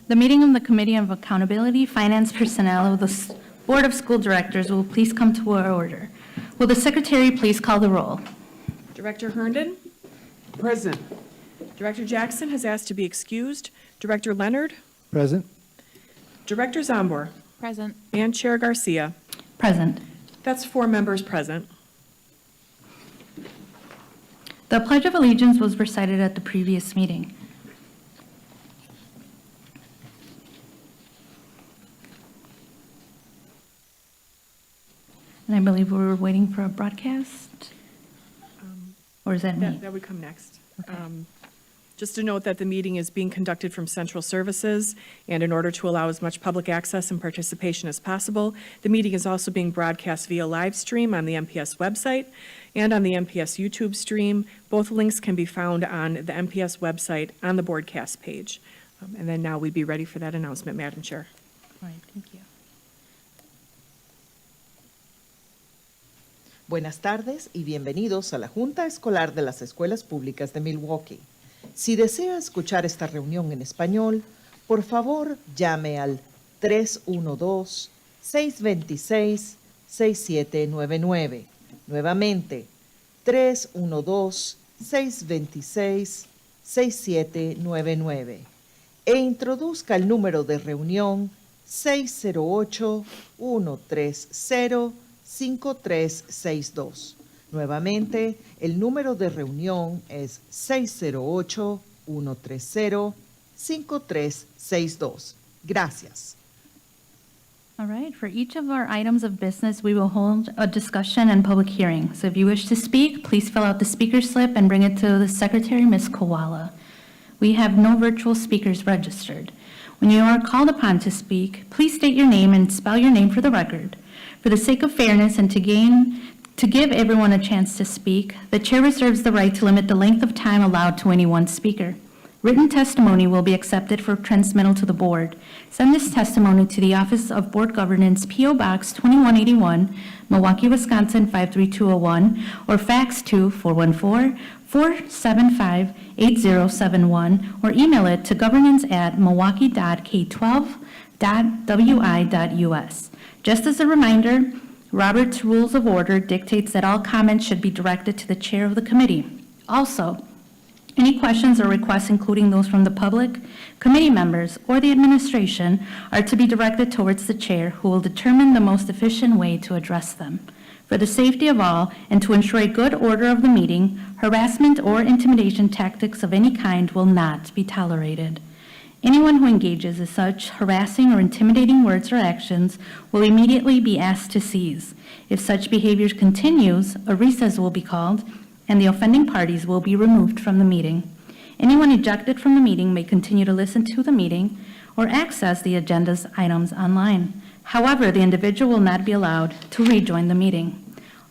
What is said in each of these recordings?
The meeting of the Committee of Accountability, Finance, Personnel of the Board of School Directors will please come to order. Will the Secretary please call the roll? Director Herndon? Present. Director Jackson has asked to be excused. Director Leonard? Present. Director Zombor? Present. And Chair Garcia. Present. That's 4 members present. The Pledge of Allegiance was recited at the previous meeting. And I believe we were waiting for a broadcast? Or is that me? That would come next. Just to note that the meeting is being conducted from Central Services, and in order to allow as much public access and participation as possible, the meeting is also being broadcast via live stream on the MPS website and on the MPS YouTube stream. Both links can be found on the MPS website on the broadcast page. And then now we'd be ready for that announcement, Madam Chair. All right, thank you. Buenas tardes y bienvenidos a la Junta Escolar de las Escuelas Públicas de Milwaukee. Si desea escuchar esta reunión en español, por favor llame al 312-626-6799. Nuevamente, 312-626-6799. E introduzca el número de reunión 608-130-5362. Nuevamente, el número de reunión es 608-130-5362. Gracias. All right, for each of our items of business, we will hold a discussion and public hearing. So if you wish to speak, please fill out the speaker slip and bring it to the Secretary, Ms. Koala. We have no virtual speakers registered. When you are called upon to speak, please state your name and spell your name for the record. For the sake of fairness and to give everyone a chance to speak, the chair reserves the right to limit the length of time allowed to any one speaker. Written testimony will be accepted for transmittal to the board. Send this testimony to the Office of Board Governance, P.O. Box 2181, Milwaukee, Wisconsin 53201, or fax to 414-475-8071, or email it to governance@milwaukee.k12.wi.us. Just as a reminder, Robert's Rules of Order dictates that all comments should be directed to the chair of the committee. Also, any questions or requests, including those from the public, committee members, or the administration, are to be directed towards the chair, who will determine the most efficient way to address them. For the safety of all and to ensure a good order of the meeting, harassment or intimidation tactics of any kind will not be tolerated. Anyone who engages in such harassing or intimidating words or actions will immediately be asked to cease. If such behavior continues, a recess will be called, and the offending parties will be removed from the meeting. Anyone ejected from the meeting may continue to listen to the meeting or access the agenda's items online. However, the individual will not be allowed to rejoin the meeting.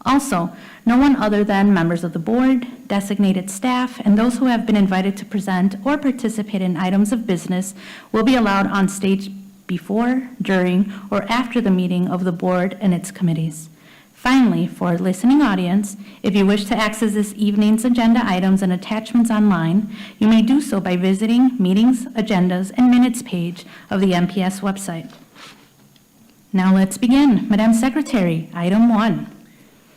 Also, no one other than members of the board, designated staff, and those who have been invited to present or participate in items of business will be allowed on stage before, during, or after the meeting of the board and its committees. Finally, for a listening audience, if you wish to access this evening's agenda items and attachments online, you may do so by visiting Meetings, Agendas, and Minutes page of the MPS website. Now let's begin. Madam Secretary, item 1.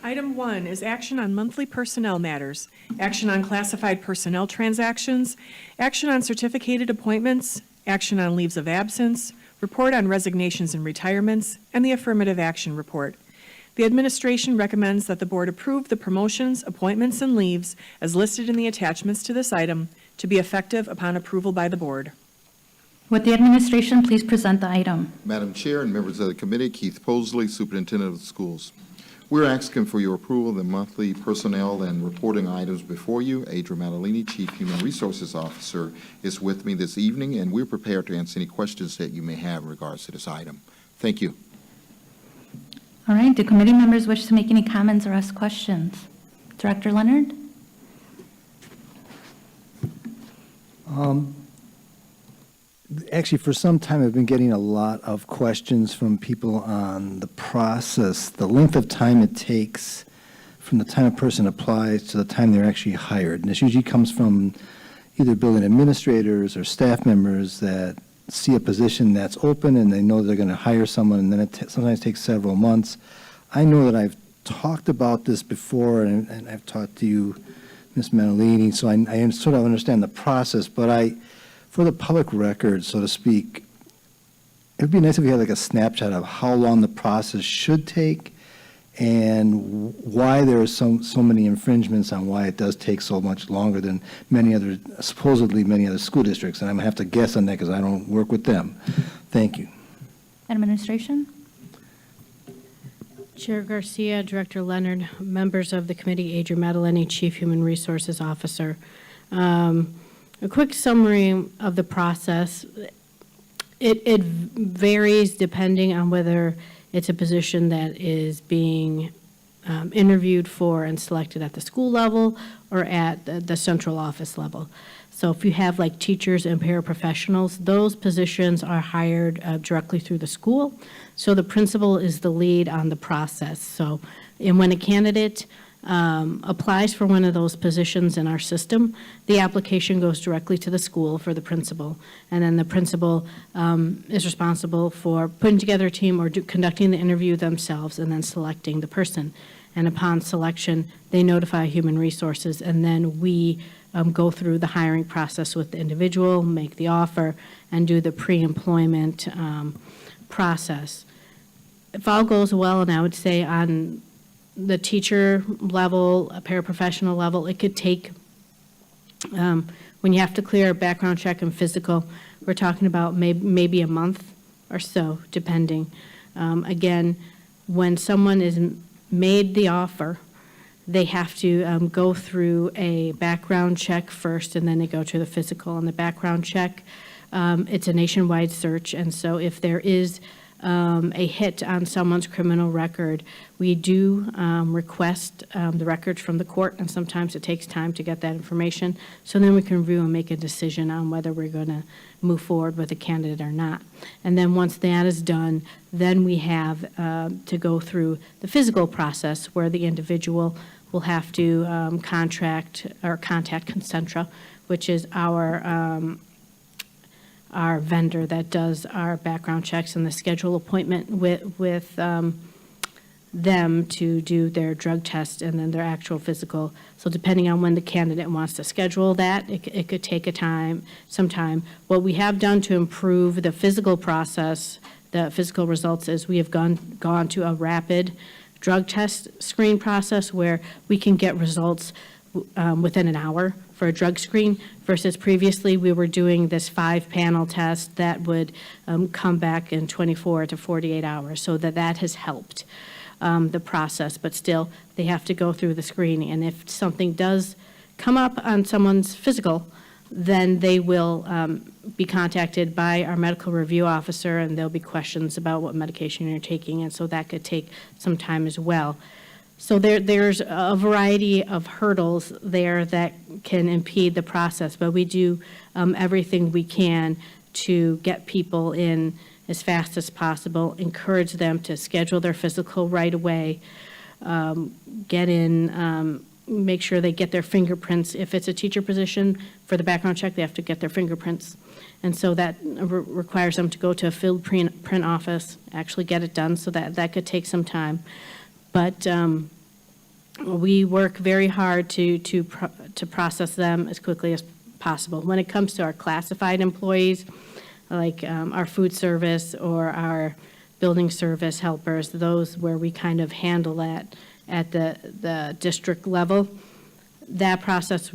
Item 1 is action on monthly personnel matters, action on classified personnel transactions, action on certificated appointments, action on leaves of absence, report on resignations and retirements, and the affirmative action report. The administration recommends that the board approve the promotions, appointments, and leaves as listed in the attachments to this item to be effective upon approval by the board. Would the administration please present the item? Madam Chair and members of the committee, Keith Posley, Superintendent of the Schools. We're asking for your approval of the monthly personnel and reporting items before you. Adria Matalini, Chief Human Resources Officer, is with me this evening, and we're prepared to answer any questions that you may have in regards to this item. Thank you. All right, do committee members wish to make any comments or ask questions? Director Leonard? Actually, for some time, I've been getting a lot of questions from people on the process, the length of time it takes from the time a person applies to the time they're actually hired. And this usually comes from either building administrators or staff members that see a position that's open and they know they're going to hire someone, and then it sometimes takes several months. I know that I've talked about this before, and I've talked to you, Ms. Manalini, so I sort of understand the process, but for the public record, so to speak, it would be nice if we had like a snapshot of how long the process should take and why there are so many infringements on why it does take so much longer than supposedly many other school districts. And I'm going to have to guess on that because I don't work with them. Thank you. Administration? Chair Garcia, Director Leonard, members of the committee, Adrian Maddaleni, Chief Human Resources Officer. A quick summary of the process. It varies depending on whether it's a position that is being interviewed for and selected at the school level or at the central office level. So if you have like teachers and paraprofessionals, those positions are hired directly through the school. So the principal is the lead on the process. So, and when a candidate applies for one of those positions in our system, the application goes directly to the school for the principal. And then the principal is responsible for putting together a team or conducting the interview themselves and then selecting the person. And upon selection, they notify Human Resources, and then we go through the hiring process with the individual, make the offer, and do the pre-employment process. If all goes well, and I would say on the teacher level, a paraprofessional level, it could take, when you have to clear a background check and physical, we're talking about maybe a month or so, depending. Again, when someone is made the offer, they have to go through a background check first, and then they go to the physical. And the background check, it's a nationwide search, and so if there is a hit on someone's criminal record, we do request the records from the court, and sometimes it takes time to get that information. So then we can review and make a decision on whether we're going to move forward with a candidate or not. And then once that is done, then we have to go through the physical process where the individual will have to contact Concentra, which is our vendor that does our background checks, and the schedule appointment with them to do their drug test and then their actual physical. So depending on when the candidate wants to schedule that, it could take some time. What we have done to improve the physical process, the physical results, is we have gone to a rapid drug test screen process where we can get results within an hour for a drug screen, versus previously we were doing this 5-panel test that would come back in 24 to 48 hours. So that has helped the process, but still they have to go through the screening. And if something does come up on someone's physical, then they will be contacted by our medical review officer, and there'll be questions about what medication you're taking, and so that could take some time as well. So there's a variety of hurdles there that can impede the process, but we do everything we can to get people in as fast as possible, encourage them to schedule their physical right away, get in, make sure they get their fingerprints. If it's a teacher position, for the background check, they have to get their fingerprints. And so that requires them to go to a field print office, actually get it done, so that could take some time. But we work very hard to process them as quickly as possible. When it comes to our classified employees, like our food service or our building service helpers, those where we kind of handle that at the district level, that process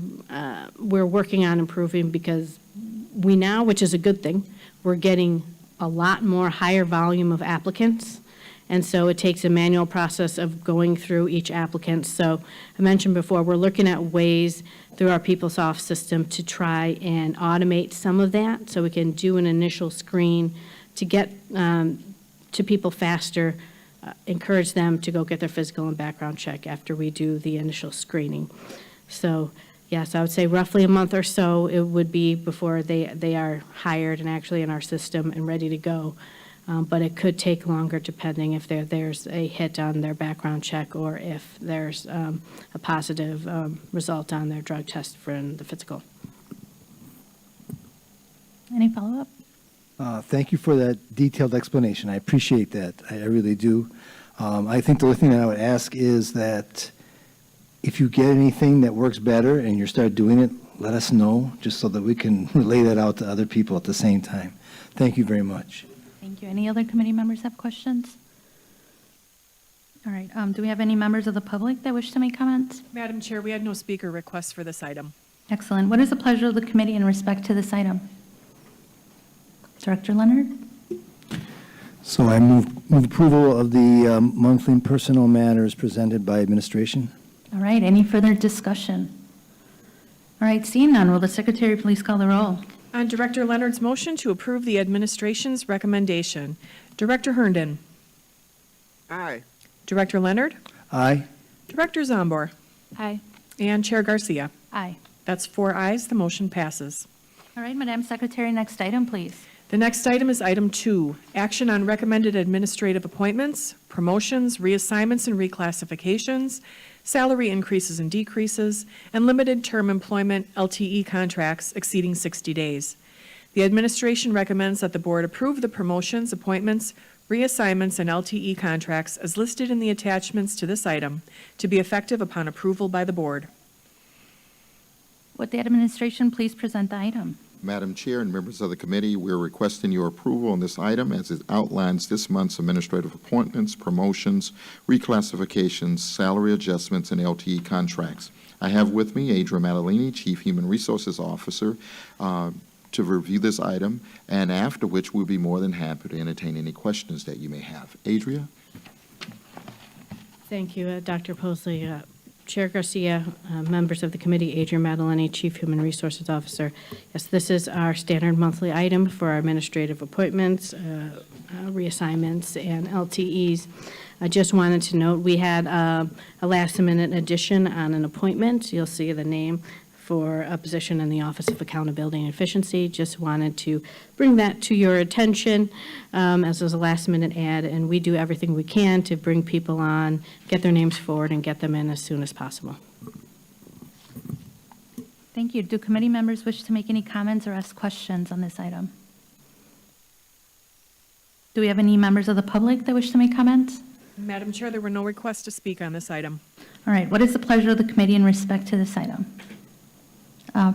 we're working on improving, because we now, which is a good thing, we're getting a lot more higher volume of applicants. And so it takes a manual process of going through each applicant. So I mentioned before, we're looking at ways through our PeopleSoft system to try and automate some of that, so we can do an initial screen to get to people faster, encourage them to go get their physical and background check after we do the initial screening. So yes, I would say roughly a month or so it would be before they are hired and actually in our system and ready to go. But it could take longer depending if there's a hit on their background check or if there's a positive result on their drug test for the physical. Any follow-up? Thank you for that detailed explanation. I appreciate that. I really do. I think the only thing that I would ask is that if you get anything that works better and you start doing it, let us know, just so that we can relay that out to other people at the same time. Thank you very much. Thank you. Any other committee members have questions? All right, do we have any members of the public that wish to make comments? Madam Chair, we had no speaker requests for this item. Excellent. What is the pleasure of the committee in respect to this item? Director Leonard? So I move approval of the monthly personnel matters presented by administration. All right, any further discussion? All right, seeing none, will the secretary please call the roll? On Director Leonard's motion to approve the administration's recommendation, Director Herndon. Aye. Director Leonard. Aye. Director Zombor. Aye. And Chair Garcia. Aye. That's 4 ayes, the motion passes. All right, Madam Secretary, next item, please. The next item is item 2, action on recommended administrative appointments, promotions, reassignments and reclassifications, salary increases and decreases, and limited term employment LTE contracts exceeding 60 days. The administration recommends that the board approve the promotions, appointments, reassignments, and LTE contracts as listed in the attachments to this item to be effective upon approval by the board. Would the administration please present the item? Madam Chair and members of the committee, we're requesting your approval on this item as it outlines this month's administrative appointments, promotions, reclassifications, salary adjustments, and LTE contracts. I have with me Adria Matalini, Chief Human Resources Officer, to review this item, and after which we'll be more than happy to entertain any questions that you may have. Adria? Thank you, Dr. Posley. Chair Garcia, members of the committee, Adria Matalini, Chief Human Resources Officer. Yes, this is our standard monthly item for our administrative appointments, reassignments, and LTEs. I just wanted to note we had a last-minute addition on an appointment. You'll see the name for a position in the Office of Accountability and Efficiency. Just wanted to bring that to your attention as was a last-minute ad, and we do everything we can to bring people on, get their names forward, and get them in as soon as possible. Thank you. Do committee members wish to make any comments or ask questions on this item? Do we have any members of the public that wish to make comments? Madam Chair, there were no requests to speak on this item. All right, what is the pleasure of the committee in respect to this item?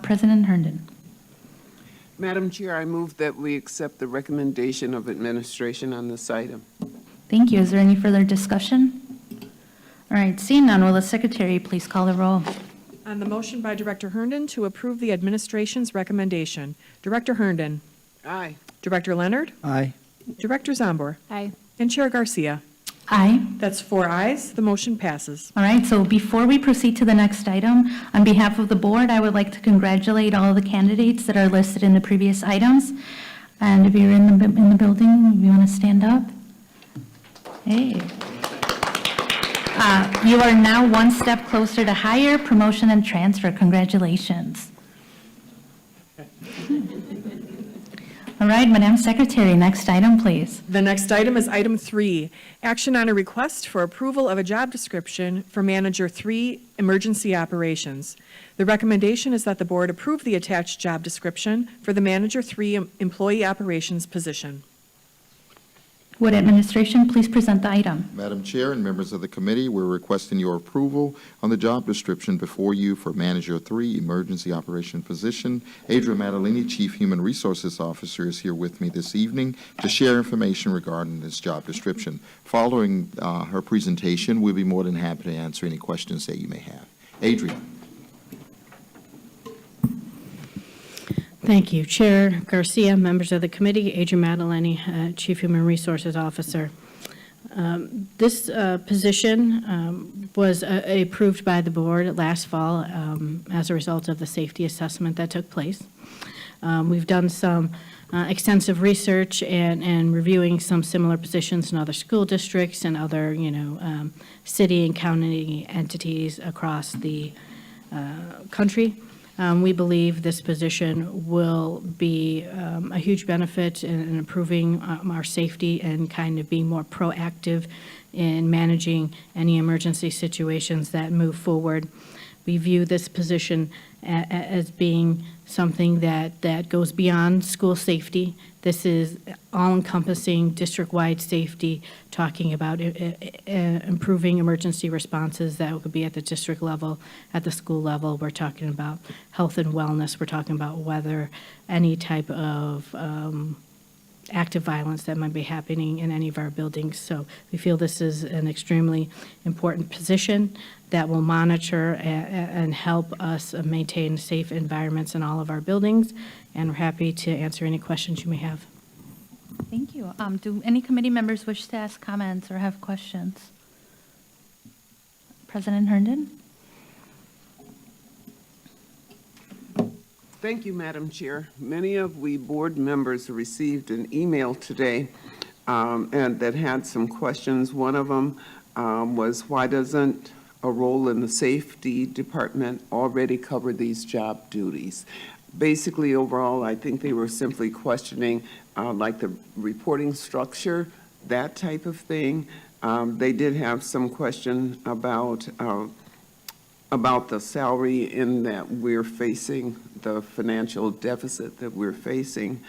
President Herndon. Madam Chair, I move that we accept the recommendation of administration on this item. Thank you. Is there any further discussion? All right, seeing none, will the secretary please call the roll? On the motion by Director Herndon to approve the administration's recommendation, Director Herndon. Aye. Director Leonard. Aye. Director Zombor. Aye. And Chair Garcia. Aye. That's 4 ayes, the motion passes. All right, so before we proceed to the next item, on behalf of the board, I would like to congratulate all of the candidates that are listed in the previous items. And if you're in the building, if you want to stand up. Hey. You are now one step closer to hire, promotion, and transfer. Congratulations. All right, Madam Secretary, next item, please. The next item is item 3, action on a request for approval of a job description for Manager 3, Emergency Operations. The recommendation is that the board approve the attached job description for the Manager 3 Employee Operations position. Would administration please present the item? Madam Chair and members of the committee, we're requesting your approval on the job description before you for Manager 3 Emergency Operation position. Adria Matalini, Chief Human Resources Officer, is here with me this evening to share information regarding this job description. Following her presentation, we'll be more than happy to answer any questions that you may have. Adria. Thank you. Chair Garcia, members of the committee, Adria Matalini, Chief Human Resources Officer. This position was approved by the board last fall as a result of the safety assessment that took place. We've done some extensive research and reviewing some similar positions in other school districts and other, city and county entities across the country. We believe this position will be a huge benefit in improving our safety and kind of being more proactive in managing any emergency situations that move forward. We view this position as being something that goes beyond school safety. This is all-encompassing district-wide safety, talking about improving emergency responses that could be at the district level, at the school level. We're talking about health and wellness. We're talking about weather, any type of active violence that might be happening in any of our buildings. So we feel this is an extremely important position that will monitor and help us maintain safe environments in all of our buildings, and we're happy to answer any questions you may have. Thank you. Do any committee members wish to ask comments or have questions? President Herndon? Thank you, Madam Chair. Many of we board members received an email today and that had some questions. One of them was, why doesn't a role in the safety department already cover these job duties? Basically, overall, I think they were simply questioning like the reporting structure, that type of thing. They did have some question about the salary, in that we're facing the financial deficit that we're facing.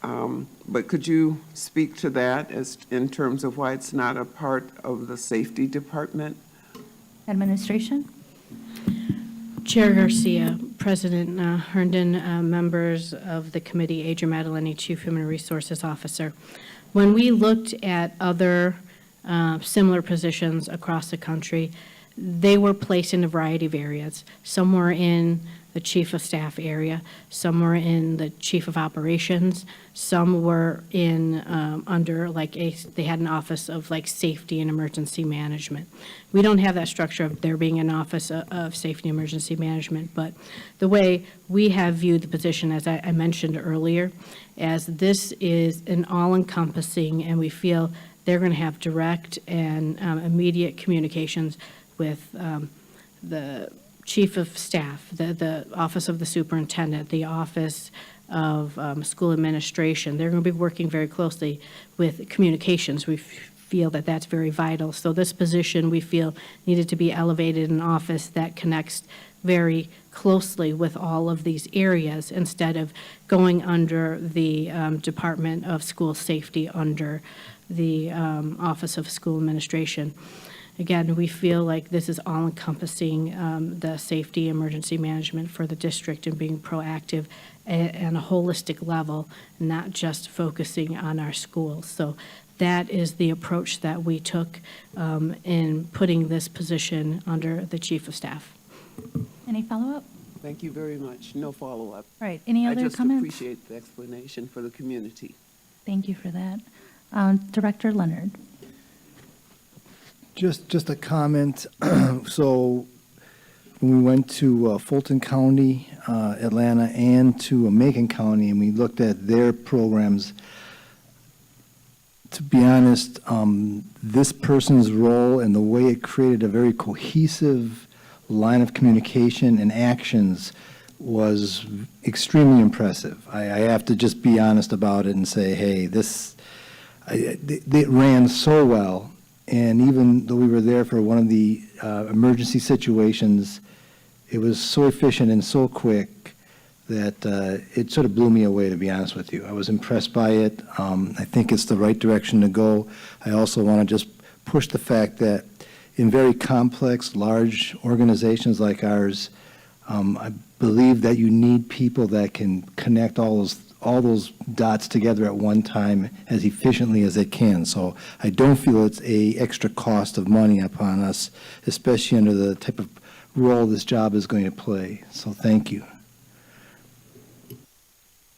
But could you speak to that as in terms of why it's not a part of the safety department? Administration? Chair Garcia, President Herndon, members of the committee, Adrian Madeline, Chief Human Resources Officer. When we looked at other similar positions across the country, they were placed in a variety of areas. Some were in the chief of staff area, some were in the chief of operations, some were in under like they had an office of like safety and emergency management. We don't have that structure of there being an office of safety and emergency management, but the way we have viewed the position, as I mentioned earlier, as this is an all-encompassing, and we feel they're going to have direct and immediate communications with the chief of staff, the office of the superintendent, the office of school administration. They're going to be working very closely with communications. We feel that that's very vital. So this position, we feel, needed to be elevated in an office that connects very closely with all of these areas, instead of going under the Department of School Safety, under the Office of School Administration. Again, we feel like this is all-encompassing the safety emergency management for the district, and being proactive and a holistic level, not just focusing on our schools. So that is the approach that we took in putting this position under the chief of staff. Any follow-up? Thank you very much. No follow-up. All right, any other I just comments? appreciate the explanation for the community. Thank you for that. Director Leonard? Just a comment. So when we went to Fulton County, Atlanta, and to Macon County, and we looked at their programs, to be honest, this person's role and the way it created a very cohesive line of communication and actions was extremely impressive. I have to just be honest about it and say, hey, it ran so well. And even though we were there for one of the emergency situations, it was so efficient and so quick that it sort of blew me away, to be honest with you. I was impressed by it. I think it's the right direction to go. I also want to just push the fact that in very complex, large organizations like ours, I believe that you need people that can connect all those dots together at one time as efficiently as they can. So I don't feel it's a extra cost of money upon us, especially under the type of role this job is going to play. So thank you.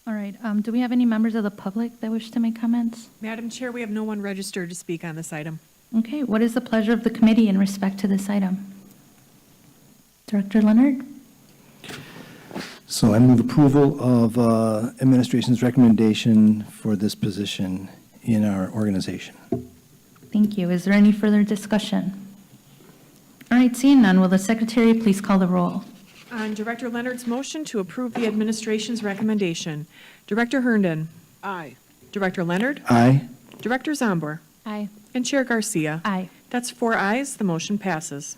All right, do we have any members of the public that wish to make comments? Madam Chair, we have no one registered to speak on this item. Okay, what is the pleasure of the committee in respect to this item? Director Leonard? So I move approval of administration's recommendation for this position in our organization. Thank you. Is there any further discussion? All right, seeing none, will the secretary please call the roll? On Director Leonard's motion to approve the administration's recommendation, Director Herndon, Aye. Director Leonard, Aye. Director Zombor, Aye. and Chair Garcia. Aye. That's 4 ayes, the motion passes.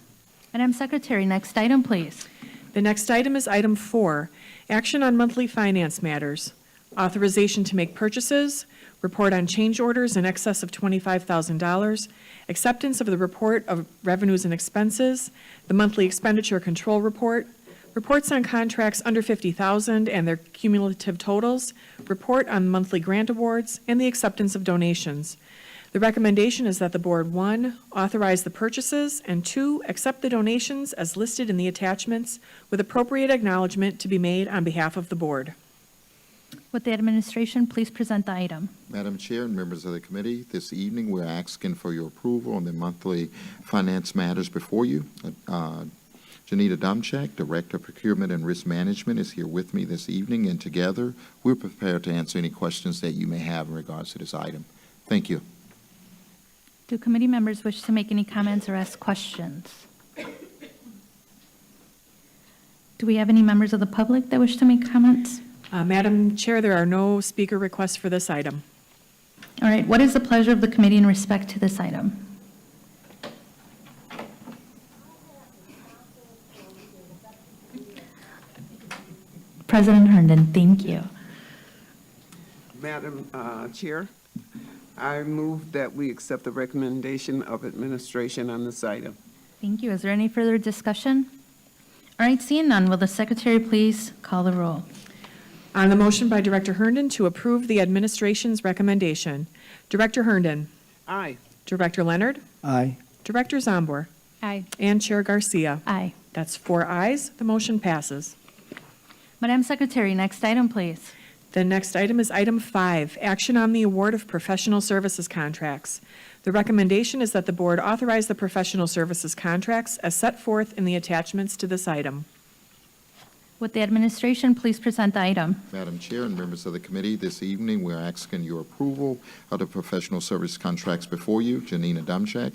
Madam Secretary, next item, please. The next item is item 4, action on monthly finance matters. Authorization to make purchases, report on change orders in excess of $25,000, acceptance of the report of revenues and expenses, the monthly expenditure control report, reports on contracts under $50,000 and their cumulative totals, report on monthly grant awards, and the acceptance of donations. The recommendation is that the board, 1, authorize the purchases, and 2, accept the donations as listed in the attachments with appropriate acknowledgement to be made on behalf of the board. Would the administration please present the item? Madam Chair and members of the committee, this evening, we're asking for your approval on the monthly finance matters before you. Janita Domchak, Director of Procurement and Risk Management, is here with me this evening, and together, we're prepared to answer any questions that you may have in regards to this item. Thank you. Do committee members wish to make any comments or ask questions? Do we have any members of the public that wish to make comments? Madam Chair, there are no speaker requests for this item. All right, what is the pleasure of the committee in respect to this item? President Herndon, thank you. Madam Chair, I move that we accept the recommendation of administration on this item. Thank you. Is there any further discussion? All right, seeing none, will the secretary please call the roll? On the motion by Director Herndon to approve the administration's recommendation, Director Herndon, Aye. Director Leonard, Aye. Director Zombor, Aye. and Chair Garcia. Aye. That's 4 ayes. The motion passes. Madam Secretary, next item, please. The next item is item 5, action on the award of professional services contracts. The recommendation is that the board authorize the professional services contracts as set forth in the attachments to this item. Would the administration please present the item? Madam Chair and members of the committee, this evening, we're asking your approval of the professional service contracts before you. Janina Domchak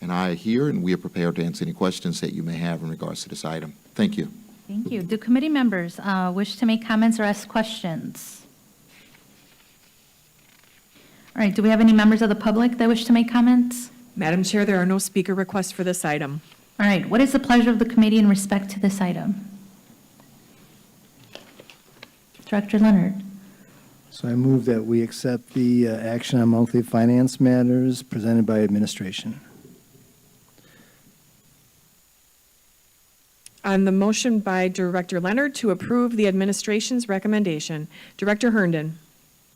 and I are here, and we are prepared to answer any questions that you may have in regards to this item. Thank you. Thank you. Do committee members wish to make comments or ask questions? All right, do we have any members of the public that wish to make comments? Madam Chair, there are no speaker requests for this item. All right, what is the pleasure of the committee in respect to this item? Director Leonard. So I move that we accept the action on monthly finance matters presented by administration. On the motion by Director Leonard to approve the administration's recommendation, Director Herndon,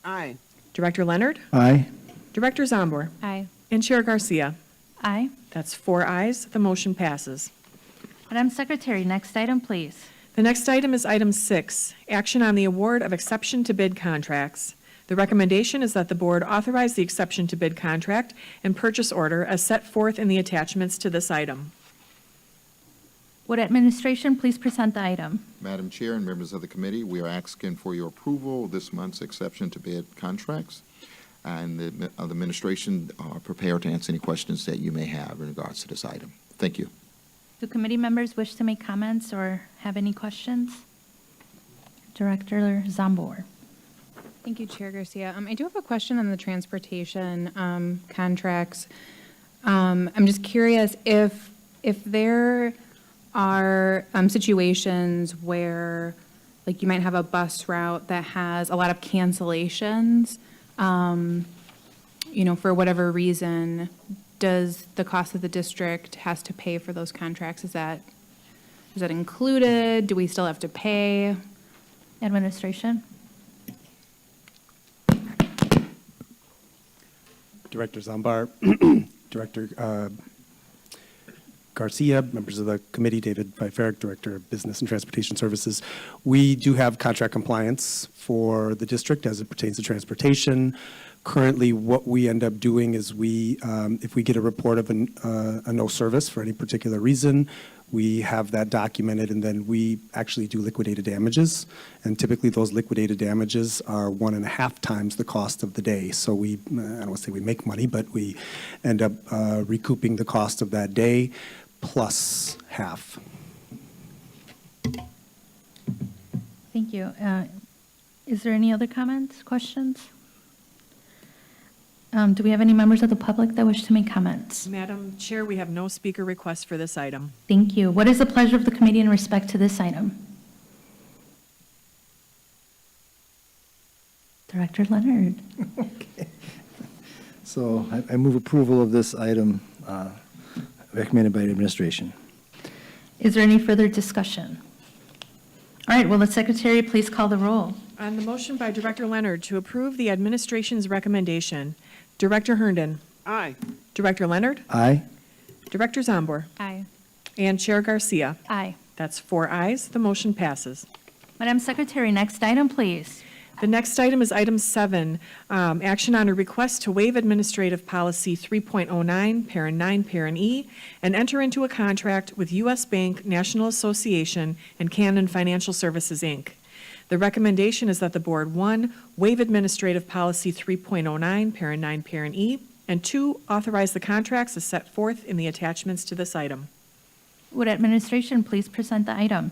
Aye. Director Leonard, Aye. Director Zombor, Aye. and Chair Garcia. Aye. That's 4 ayes. The motion passes. Madam Secretary, next item, please. The next item is item 6, action on the award of exception to bid contracts. The recommendation is that the board authorize the exception to bid contract and purchase order as set forth in the attachments to this item. Would administration please present the item? Madam Chair and members of the committee, we are asking for your approval of this month's exception to bid contracts, and the administration are prepared to answer any questions that you may have in regards to this item. Thank you. Do committee members wish to make comments or have any questions? Director Zombor. Thank you, Chair Garcia. I do have a question on the transportation contracts. I'm just curious if there are situations where, like, you might have a bus route that has a lot of cancellations, for whatever reason, does the cost of the district has to pay for those contracts? Is that included? Do we still have to pay? Administration. Director Zambar, Director Garcia, members of the committee, David Viferic, Director of Business and Transportation Services. We do have contract compliance for the district as it pertains to transportation. Currently, what we end up doing is if we get a report of a no service for any particular reason, we have that documented, and then we actually do liquidated damages. And typically, those liquidated damages are 1.5 times the cost of the day. So I don't want to say we make money, but we end up recouping the cost of that day plus half. Thank you. Is there any other comments, questions? Do we have any members of the public that wish to make comments? Madam Chair, we have no speaker requests for this item. Thank you. What is the pleasure of the committee in respect to this item? Director Leonard. So I move approval of this item recommended by the administration. Is there any further discussion? All right, will the secretary please call the roll? On the motion by Director Leonard to approve the administration's recommendation, Director Herndon, Aye. Director Leonard, Aye? Director Zombor, Aye. and Chair Garcia. Aye. That's 4 ayes. The motion passes. Madam Secretary, next item, please. The next item is item 7, action on a request to waive administrative policy 3.09, parent 9, parent E, and enter into a contract with U.S. Bank National Association and Canon Financial Services, Inc. The recommendation is that the board, 1, waive administrative policy 3.09, parent 9, parent E, and 2, authorize the contracts as set forth in the attachments to this item. Would administration please present the item?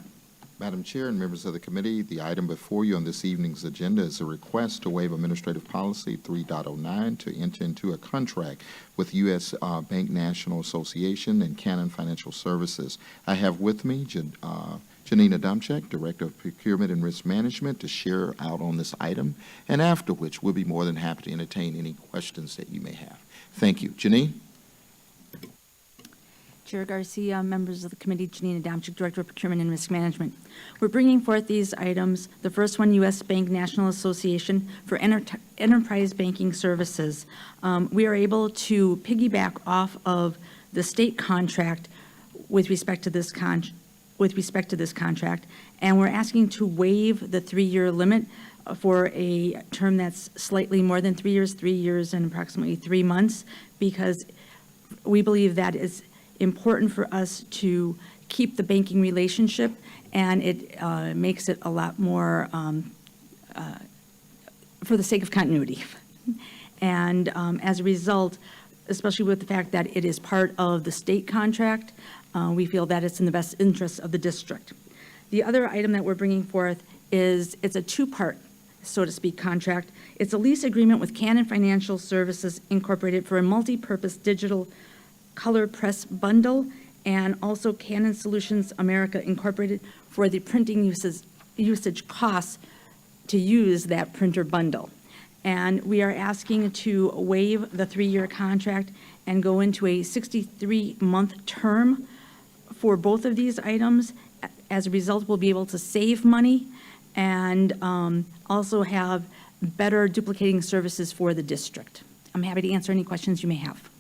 Madam Chair and members of the committee, the item before you on this evening's agenda is a request to waive Administrative Policy 3.09 to enter into a contract with U.S. Bank National Association and Canon Financial Services. I have with me Janina Adamczyk, Director of Procurement and Risk Management, to share out on this item, and after which we'll be more than happy to entertain any questions that you may have. Thank you. Janine? Chair Garcia, members of the committee, Janina Adamczyk, Director of Procurement and Risk Management. We're bringing forth these items. The first one, U.S. Bank National Association for Enterprise Banking Services. We are able to piggyback off of the state contract with respect to this contract, and we're asking to waive the 3-year limit for a term that's slightly more than 3 years and approximately 3 months, because we believe that is important for us to keep the banking relationship, and it makes it a lot more for the sake of continuity. And as a result, especially with the fact that it is part of the state contract, we feel that it's in the best interest of the district. The other item that we're bringing forth is, it's a 2-part, so to speak, contract. It's a lease agreement with Canon Financial Services Incorporated for a multi-purpose digital color press bundle, and also Canon Solutions America Incorporated for the printing usage costs to use that printer bundle. And we are asking to waive the 3-year contract and go into a 63-month term for both of these items. As a result, we'll be able to save money and also have better duplicating services for the district. I'm happy to answer any questions you may have.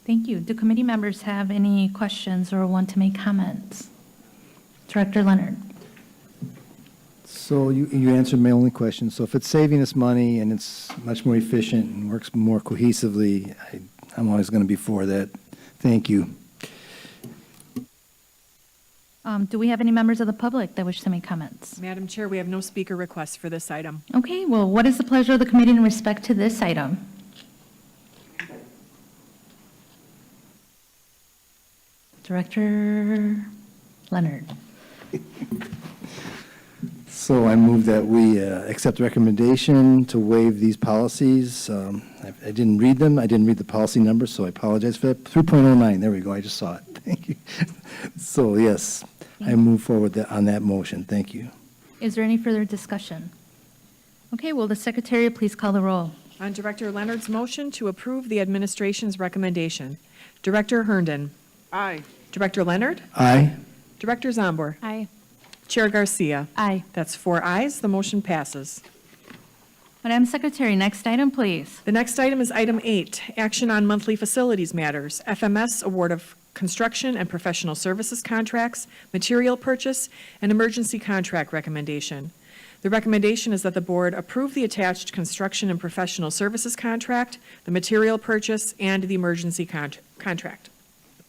Thank you. Do committee members have any questions or want to make comments? Director Leonard. So you answered my only question. So if it's saving us money and it's much more efficient and works more cohesively, I'm always going to be for that. Thank you. Do we have any members of the public that wish to make comments? Madam Chair, we have no speaker requests for this item. Okay, well, what is the pleasure of the committee in respect to this item? Director Leonard. So I move that we accept the recommendation to waive these policies. I didn't read them. I didn't read the policy number, so I apologize for that. 3.09, there we go. I just saw it. Thank you. So yes, I move forward on that motion. Thank you. Is there any further discussion? Okay, will the secretary please call the roll? On Director Leonard's motion to approve the administration's recommendation, Director Herndon, Aye. Director Leonard, Aye. Director Zombor, Aye. Chair Garcia. Aye. That's 4 ayes. The motion passes. Madam Secretary, next item, please. The next item is item 8, action on monthly facilities matters, FMS award of construction and professional services contracts, material purchase, and emergency contract recommendation. The recommendation is that the board approve the attached construction and professional services contract, the material purchase, and the emergency contract.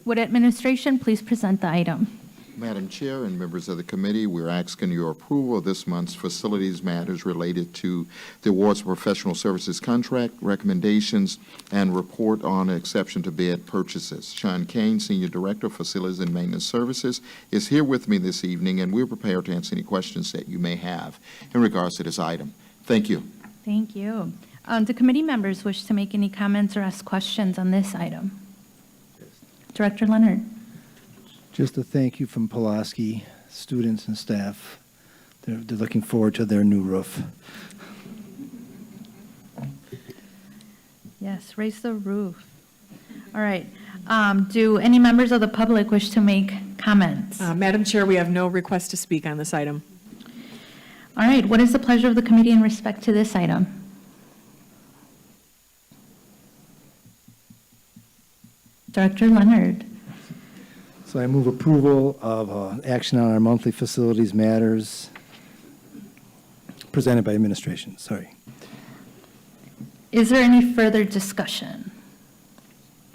Would administration please present the item? Madam Chair and members of the committee, we're asking your approval of this month's facilities matters related to the awards of professional services contract, recommendations, and report on exception to bid purchases. Sean Kane, Senior Director of Facilities and Maintenance Services, is here with me this evening, and we're prepared to answer any questions that you may have in regards to this item. Thank you. Thank you. Do committee members wish to make any comments or ask questions on this item? Director Leonard. Just a thank you from Pulaski students and staff. They're looking forward to their new roof. Yes, raise the roof. All right. Do any members of the public wish to make comments? Madam Chair, we have no request to speak on this item. All right, what is the pleasure of the committee in respect to this item? Director Leonard. So I move approval of action on our monthly facilities matters presented by administration. Sorry. Is there any further discussion?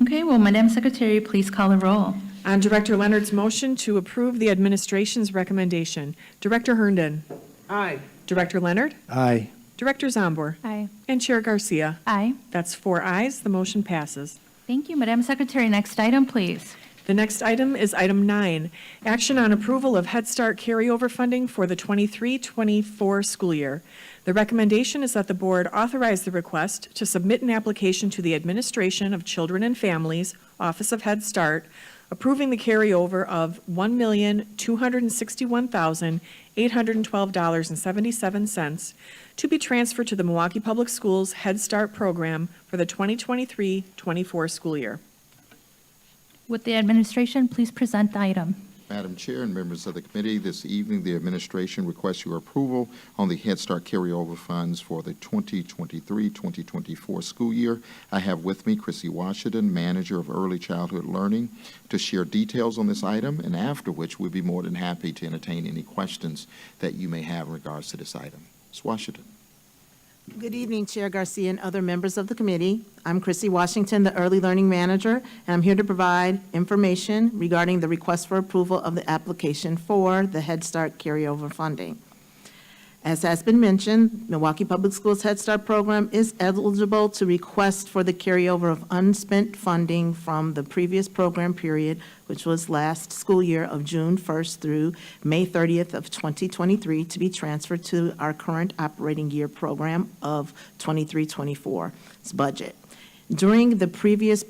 Okay, well, Madam Secretary, please call the roll. On Director Leonard's motion to approve the administration's recommendation, Director Herndon. Aye. Director Leonard. Aye. Director Zombor. Aye. And Chair Garcia. Aye. That's 4 ayes. The motion passes. Thank you, Madam Secretary. Next item, please. The next item is item 9, action on approval of Head Start carryover funding for the 23-24 school year. The recommendation is that the board authorize the request to submit an application to the Administration of Children and Families, Office of Head Start, approving the carryover of $1,261,812.77 to be transferred to the Milwaukee Public Schools Head Start program for the 2023-24 school year. Would the administration please present the item? Madam Chair and members of the committee, this evening, the administration requests your approval on the Head Start carryover funds for the 2023-2024 school year. I have with me Chrissy Washington, Manager of Early Childhood Learning, to share details on this item, and after which we'll be more than happy to entertain any questions that you may have in regards to this item. Ms. Washington. Good evening, Chair Garcia and other members of the committee. I'm Chrissy Washington, the Early Learning Manager, and I'm here to provide information regarding the request for approval of the application for the Head Start carryover funding. As has been mentioned, Milwaukee Public Schools Head Start program is eligible to request for the carryover of unspent funding from the previous program period, which was last school year of June 1st through May 30th of 2023, to be transferred to our current operating year program of 23-24's budget. During the previous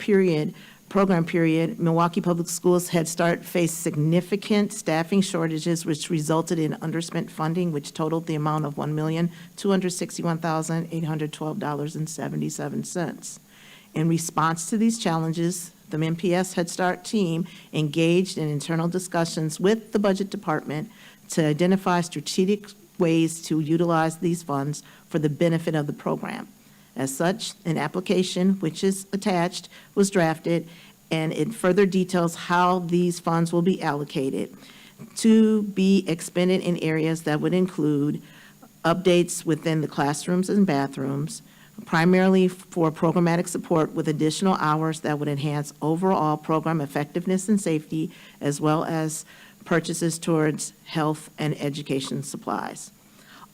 program period, Milwaukee Public Schools Head Start faced significant staffing shortages, which resulted in underspent funding, which totaled the amount of $1,261,812.77. In response to these challenges, the MPS Head Start team engaged in internal discussions with the budget department to identify strategic ways to utilize these funds for the benefit of the program. As such, an application, which is attached, was drafted, and it further details how these funds will be allocated to be expended in areas that would include updates within the classrooms and bathrooms, primarily for programmatic support with additional hours that would enhance overall program effectiveness and safety, as well as purchases towards health and education supplies.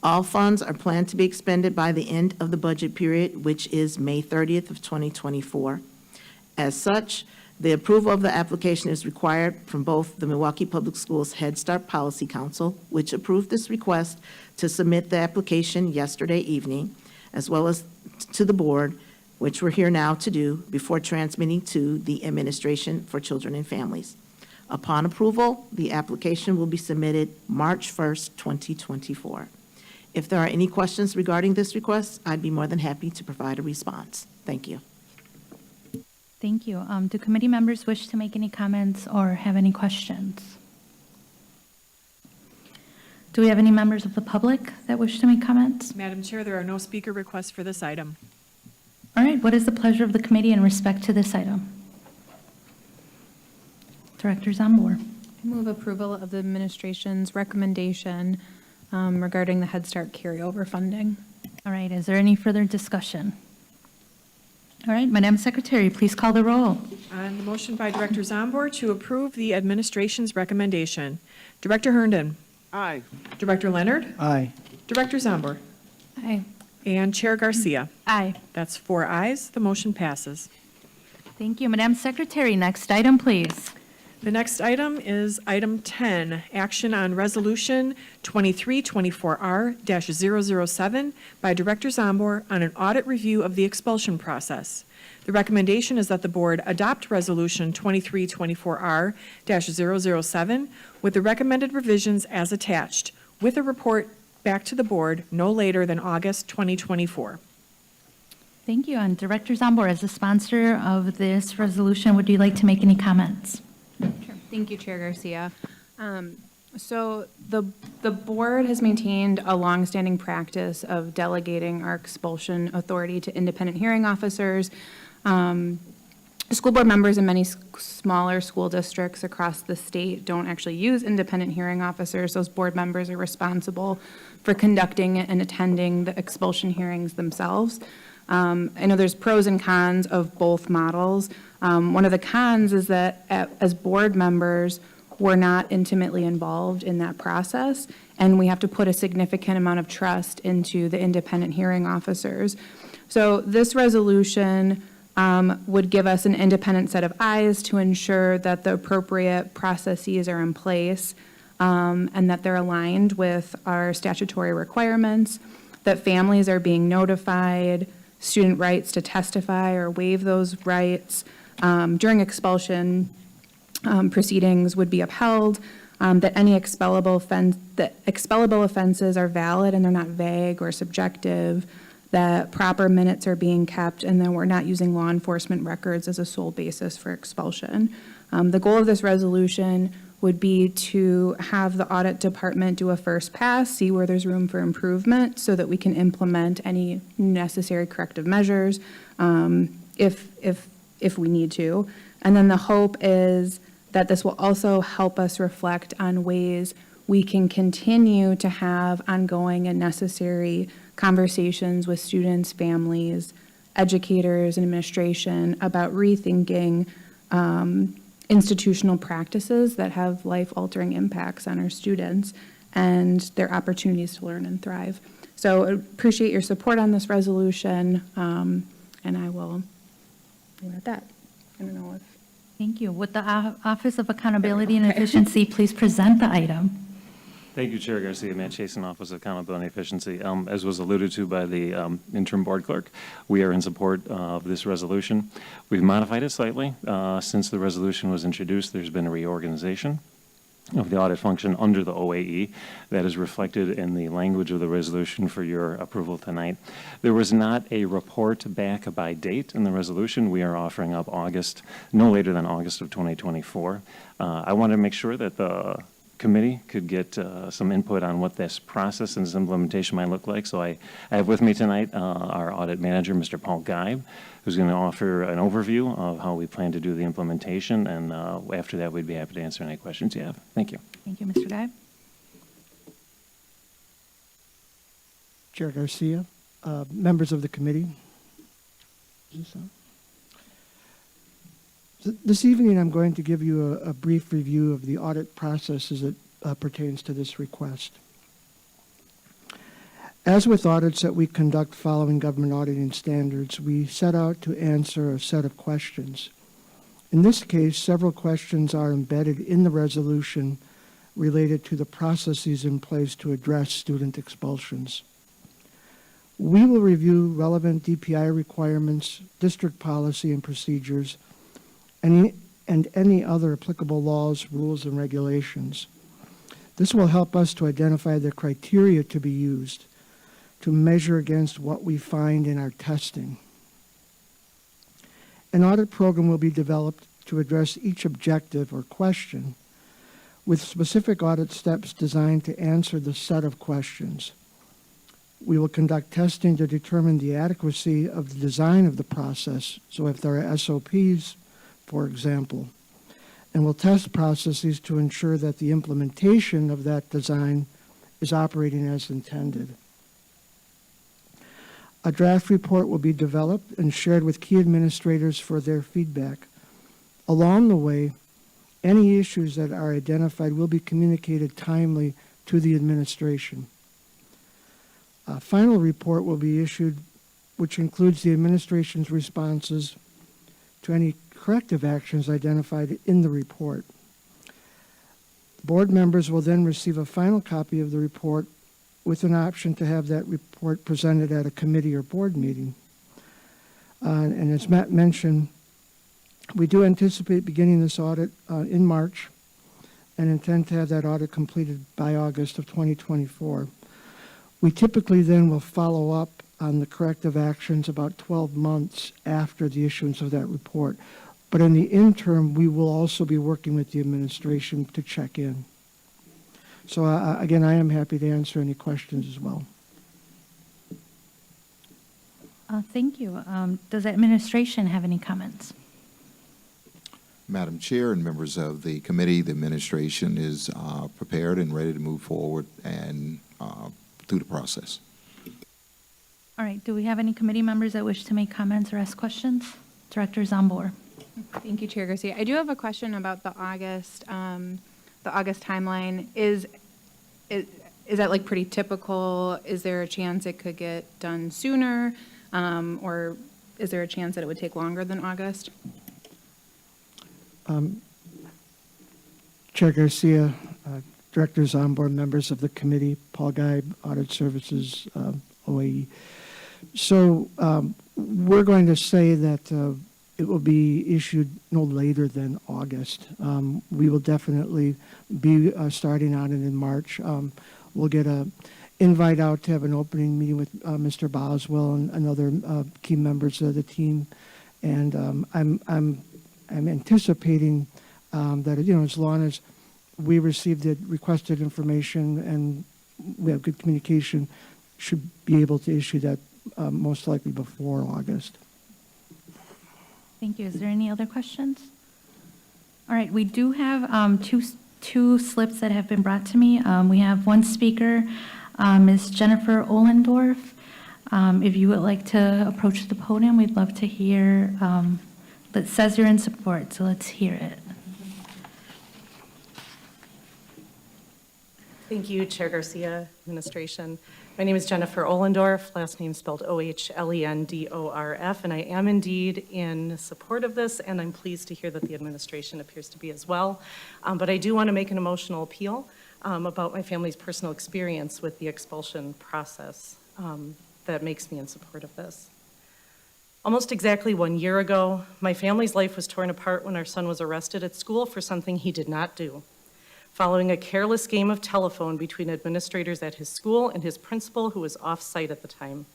All funds are planned to be expended by the end of the budget period, which is May 30th of 2024. As such, the approval of the application is required from both the Milwaukee Public Schools Head Start Policy Council, which approved this request to submit the application yesterday evening, as well as to the board, which we're here now to do before transmitting to the Administration for Children and Families. Upon approval, the application will be submitted March 1st, 2024. If there are any questions regarding this request, I'd be more than happy to provide a response. Thank you. Thank you. Do committee members wish to make any comments or have any questions? Do we have any members of the public that wish to make comments? Madam Chair, there are no speaker requests for this item. All right, what is the pleasure of the committee in respect to this item? Director Zombor. I move approval of the administration's recommendation regarding the Head Start carryover funding. All right, is there any further discussion? All right, Madam Secretary, please call the roll. On the motion by Director Zombor to approve the administration's recommendation, Director Herndon. Aye. Director Leonard. Aye. Director Zombor. Aye. And Chair Garcia. Aye. That's 4 ayes. The motion passes. Thank you. Madam Secretary, next item, please. The next item is item 10, action on Resolution 2324R-007 by Director Zombor on an audit review of the expulsion process. The recommendation is that the board adopt Resolution 2324R-007 with the recommended revisions as attached, with a report back to the board no later than August 2024. Thank you. And Director Zombor, as the sponsor of this resolution, would you like to make any comments? Sure. Thank you, Chair Garcia. So the board has maintained a longstanding practice of delegating our expulsion authority to independent hearing officers. School board members in many smaller school districts across the state don't actually use independent hearing officers. Those board members are responsible for conducting and attending the expulsion hearings themselves. I know there's pros and cons of both models. One of the cons is that as board members, we're not intimately involved in that process, and we have to put a significant amount of trust into the independent hearing officers. So this resolution would give us an independent set of eyes to ensure that the appropriate processes are in place and that they're aligned with our statutory requirements, that families are being notified, student rights to testify or waive those rights during expulsion proceedings would be upheld, that any expellable offenses are valid and they're not vague or subjective, that proper minutes are being kept, and then we're not using law enforcement records as a sole basis for expulsion. The goal of this resolution would be to have the audit department do a first pass, see where there's room for improvement so that we can implement any necessary corrective measures if we need to. And then the hope is that this will also help us reflect on ways we can continue to have ongoing and necessary conversations with students, families, educators, and administration about rethinking institutional practices that have life-altering impacts on our students and their opportunities to learn and thrive. So I appreciate your support on this resolution, and I will leave it at that. I don't know if... Thank you. Would the Office of Accountability and Efficiency please present the item? Thank you, Chair Garcia. Matt Chasen, Office of Accountability and Efficiency. As was alluded to by the interim board clerk, we are in support of this resolution. We've modified it slightly. Since the resolution was introduced, there's been a reorganization of the audit function under the OAE that is reflected in the language of the resolution for your approval tonight. There was not a report back by date in the resolution. We are offering up August, no later than August of 2024. I want to make sure that the committee could get some input on what this process and this implementation might look like. So I have with me tonight our audit manager, Mr. Paul Geib, who's going to offer an overview of how we plan to do the implementation. And after that, we'd be happy to answer any questions you have. Thank you. Thank you, Mr. Geib. Chair Garcia, members of the committee. This evening, I'm going to give you a brief review of the audit process as it pertains to this request. As with audits that we conduct following government auditing standards, we set out to answer a set of questions. In this case, several questions are embedded in the resolution related to the processes in place to address student expulsions. We will review relevant DPI requirements, district policy and procedures, and any other applicable laws, rules, and regulations. This will help us to identify the criteria to be used to measure against what we find in our testing. An audit program will be developed to address each objective or question with specific audit steps designed to answer the set of questions. We will conduct testing to determine the adequacy of the design of the process, so if there are SOPs, for example, and we'll test processes to ensure that the implementation of that design is operating as intended. A draft report will be developed and shared with key administrators for their feedback. Along the way, any issues that are identified will be communicated timely to the administration. A final report will be issued, which includes the administration's responses to any corrective actions identified in the report. Board members will then receive a final copy of the report with an option to have that report presented at a committee or board meeting. And as Matt mentioned, we do anticipate beginning this audit in March and intend to have that audit completed by August of 2024. We typically then will follow up on the corrective actions about 12 months after the issuance of that report. But in the interim, we will also be working with the administration to check in. So again, I am happy to answer any questions as well. Thank you. Does the administration have any comments? Madam Chair and members of the committee, the administration is prepared and ready to move forward and through the process. All right, do we have any committee members that wish to make comments or ask questions? Director Zambor. Thank you, Chair Garcia. I do have a question about the August timeline. Is that like pretty typical? Is there a chance it could get done sooner? Or is there a chance that it would take longer than August? Chair Garcia, Director Zambor, members of the committee, Paul Guy, Audit Services, OAE. So we're going to say that it will be issued no later than August. We will definitely be starting on it in March. We'll get an invite out to have an opening meeting with Mr. Boswell and other key members of the team. And I'm anticipating that, you know, as long as we receive the requested information and we have good communication, should be able to issue that most likely before August. Thank you. Is there any other questions? All right, we do have two slips that have been brought to me. We have one speaker, Ms. Jennifer Ohlendorf. If you would like to approach the podium, we'd love to hear, that says you're in support, so let's hear it. Thank you, Chair Garcia, Administration. My name is Jennifer Ohlendorf, last name spelled Ohlendorf, and I am indeed in support of this, and I'm pleased to hear that the administration appears to be as well. But I do want to make an emotional appeal about my family's personal experience with the expulsion process that makes me in support of this. Almost exactly 1 year ago, my family's life was torn apart when our son was arrested at school for something he did not do, following a careless game of telephone between administrators at his school and his principal, who was off-site at the time.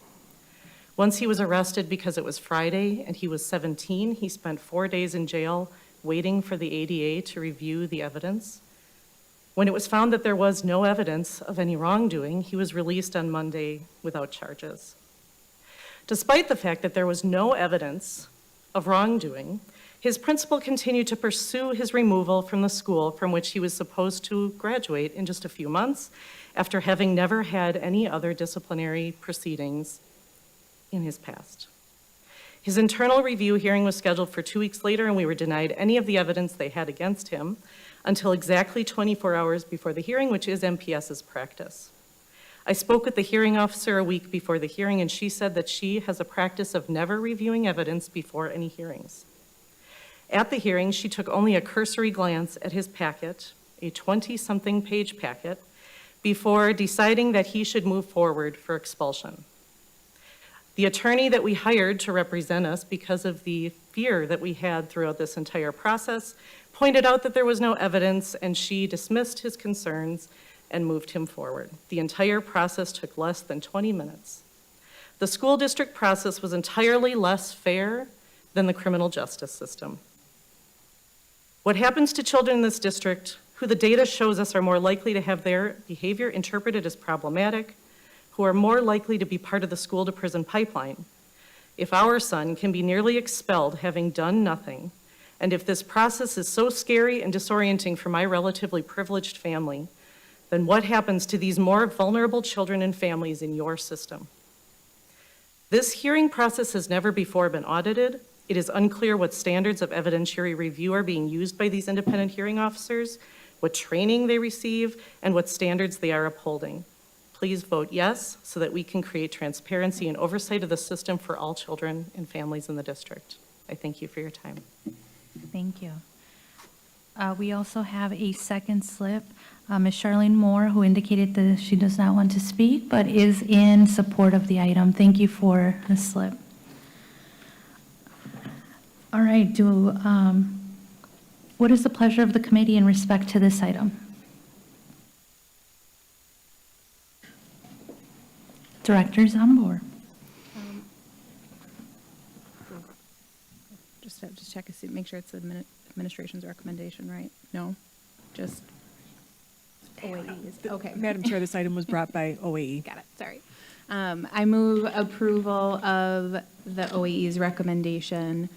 Once he was arrested because it was Friday and he was 17, he spent 4 days in jail waiting for the ADA to review the evidence. When it was found that there was no evidence of any wrongdoing, he was released on Monday without charges. Despite the fact that there was no evidence of wrongdoing, his principal continued to pursue his removal from the school from which he was supposed to graduate in just a few months after having never had any other disciplinary proceedings in his past. His internal review hearing was scheduled for 2 weeks later, and we were denied any of the evidence they had against him until exactly 24 hours before the hearing, which is MPS's practice. I spoke with the hearing officer a week before the hearing, and she said that she has a practice of never reviewing evidence before any hearings. At the hearing, she took only a cursory glance at his packet, a 20-something page packet, before deciding that he should move forward for expulsion. The attorney that we hired to represent us, because of the fear that we had throughout this entire process, pointed out that there was no evidence, and she dismissed his concerns and moved him forward. The entire process took less than 20 minutes. The school district process was entirely less fair than the criminal justice system. What happens to children in this district, who the data shows us are more likely to have their behavior interpreted as problematic, who are more likely to be part of the school to prison pipeline, if our son can be nearly expelled having done nothing, and if this process is so scary and disorienting for my relatively privileged family, then what happens to these more vulnerable children and families in your system? This hearing process has never before been audited. It is unclear what standards of evidentiary review are being used by these independent hearing officers, what training they receive, and what standards they are upholding. Please vote yes so that we can create transparency and oversight of the system for all children and families in the district. I thank you for your time. Thank you. We also have a second slip. Ms. Charlene Moore, who indicated that she does not want to speak, but is in support of the item. Thank you for the slip. All right, what is the pleasure of the committee in respect to this item? Director Zambor. Just have to check, make sure it's administration's recommendation, right? No? Just OAE's, okay. Madam Chair, this item was brought by OAE. Got it, sorry. I move approval of the OAE's recommendation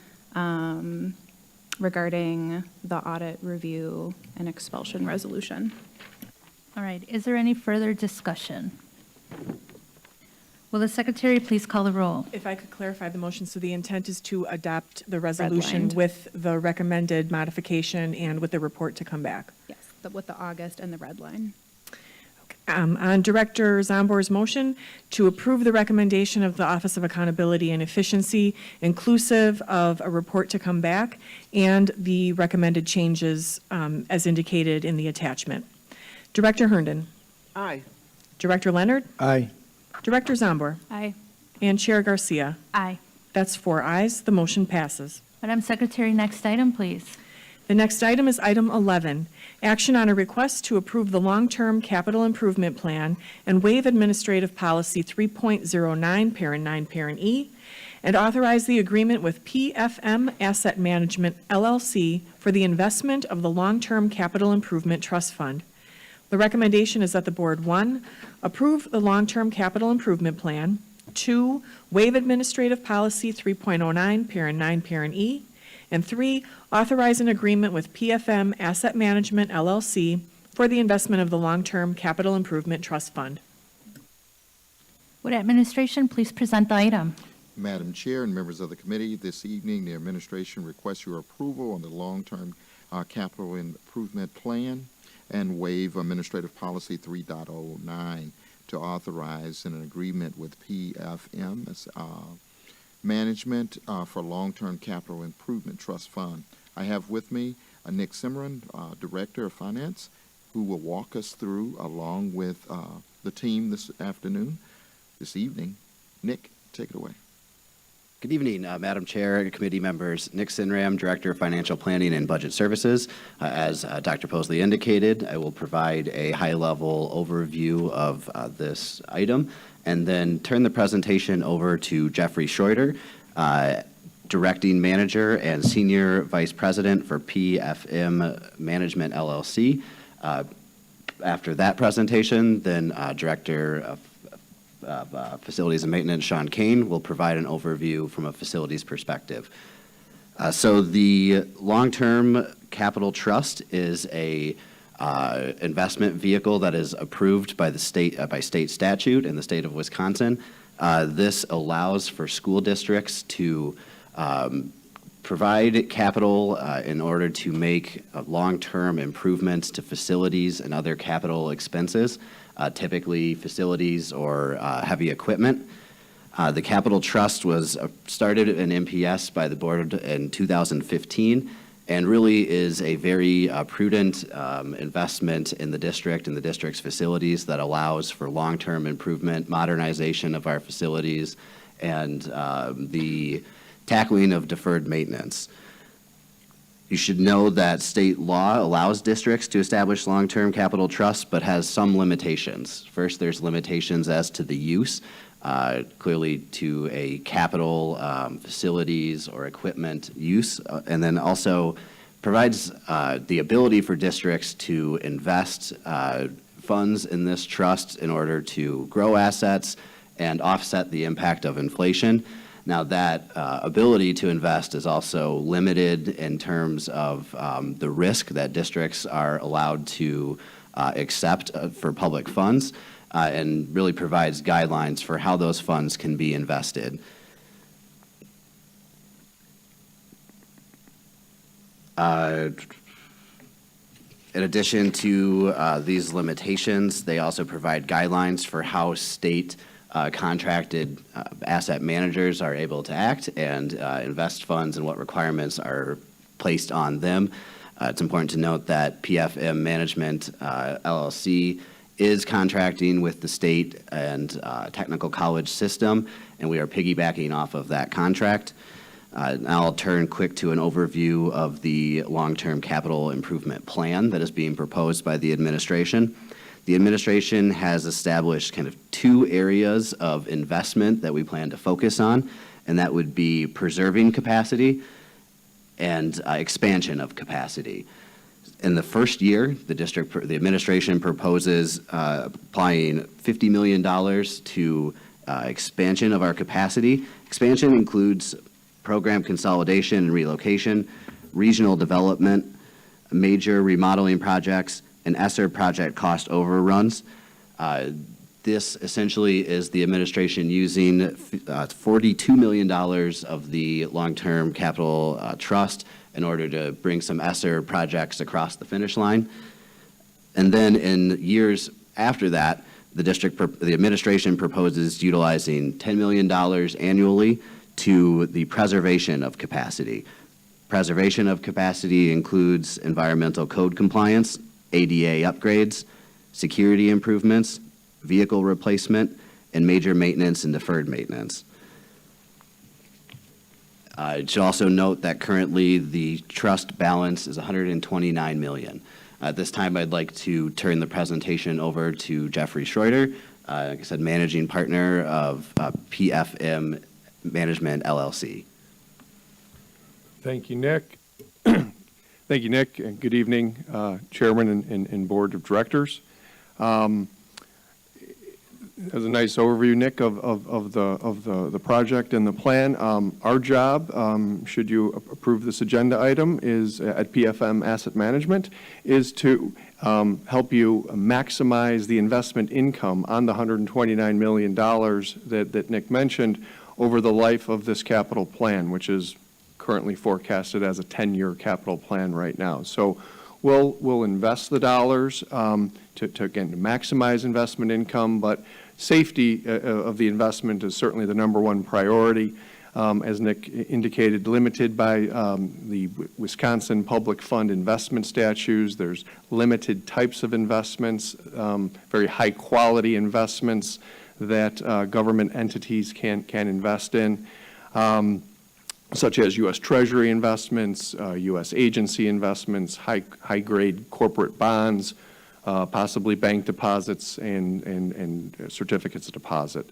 regarding the audit review and expulsion resolution. All right, is there any further discussion? Will the secretary please call the roll? If I could clarify the motion, so the intent is to adopt the resolution Redlined. with the recommended modification and with the report to come back. Yes, with the August and the red line. On Director Zombor's motion to approve the recommendation of the Office of Accountability and Efficiency, inclusive of a report to come back and the recommended changes as indicated in the attachment. Director Herndon. Aye. Director Leonard. Aye. Director Zombor. Aye. And Chair Garcia. Aye. That's 4 ayes. The motion passes. Madam Secretary, next item, please. The next item is item 11, action on a request to approve the long-term capital improvement plan and waive administrative policy 3.09, parent 9, parent E, and authorize the agreement with PFM Asset Management, LLC, for the investment of the long-term capital improvement trust fund. The recommendation is that the board, 1, approve the long-term capital improvement plan, 2, waive administrative policy 3.09, parent 9, parent E, and 3, authorize an agreement with PFM Asset Management, LLC, for the investment of the long-term capital improvement trust fund. Would administration please present the item? Madam Chair and members of the committee, this evening, the administration requests your approval on the long-term capital improvement plan and waive administrative policy 3.09 to authorize an agreement with PFM Management for Long-Term Capital Improvement Trust Fund. I have with me Nick Simran, Director of Finance, who will walk us through, along with the team this evening. Nick, take it away. Good evening, Madam Chair, committee members. Nick Sinram, Director of Financial Planning and Budget Services. As Dr. Posley indicated, I will provide a high-level overview of this item and then turn the presentation over to Jeffrey Schroeder, Directing Manager and Senior Vice President for PFM Management, LLC. After that presentation, then Director of Facilities and Maintenance, Sean Kane, will provide an overview from a facilities perspective. So the long-term capital trust is a investment vehicle that is approved by the state by state statute in the state of Wisconsin. This allows for school districts to provide capital in order to make long-term improvements to facilities and other capital expenses, typically facilities or heavy equipment. The capital trust was started in MPS by the board in 2015 and really is a very prudent investment in the district and the district's facilities that allows for long-term improvement, modernization of our facilities, and the tackling of deferred maintenance. You should know that state law allows districts to establish long-term capital trusts, but has some limitations. First, there's limitations as to the use, clearly to a capital facilities or equipment use, and then also provides the ability for districts to invest funds in this trust in order to grow assets and offset the impact of inflation. Now, that ability to invest is also limited in terms of the risk that districts are allowed to accept for public funds, and really provides guidelines for how those funds can be invested. In addition to these limitations, they also provide guidelines for how state contracted asset managers are able to act and invest funds and what requirements are placed on them. It's important to note that PFM Management LLC is contracting with the state and technical college system, and we are piggybacking off of that contract. Now I'll turn quick to an overview of the long-term capital improvement plan that is being proposed by the administration. The administration has established kind of two areas of investment that we plan to focus on, and that would be preserving capacity and expansion of capacity. In the first year, the administration proposes applying $50 million to expansion of our capacity. Expansion includes program consolidation and relocation, regional development, major remodeling projects, and ESSER project cost overruns. This essentially is the administration using $42 million of the long-term capital trust in order to bring some ESSER projects across the finish line. And then in years after that, the administration proposes utilizing $10 million annually to the preservation of capacity. Preservation of capacity includes environmental code compliance, ADA upgrades, security improvements, vehicle replacement, and major maintenance and deferred maintenance. I should also note that currently the trust balance is $129 million. At this time, I'd like to turn the presentation over to Jeffrey Schroeder, like I said, managing partner of PFM Management LLC. Thank you, Nick. Thank you, Nick, and good evening, Chairman and Board of Directors. That was a nice overview, Nick, of the project and the plan. Our job, should you approve this agenda item, is at PFM Asset Management, is to help you maximize the investment income on the $129 million that Nick mentioned over the life of this capital plan, which is currently forecasted as a 10-year capital plan right now. So we'll invest the dollars to again, to maximize investment income, but safety of the investment is certainly the number one priority. As Nick indicated, limited by the Wisconsin public fund investment statutes. There's limited types of investments, very high quality investments that government entities can invest in, such as U.S. Treasury investments, U.S. agency investments, high grade corporate bonds, possibly bank deposits and certificates of deposit.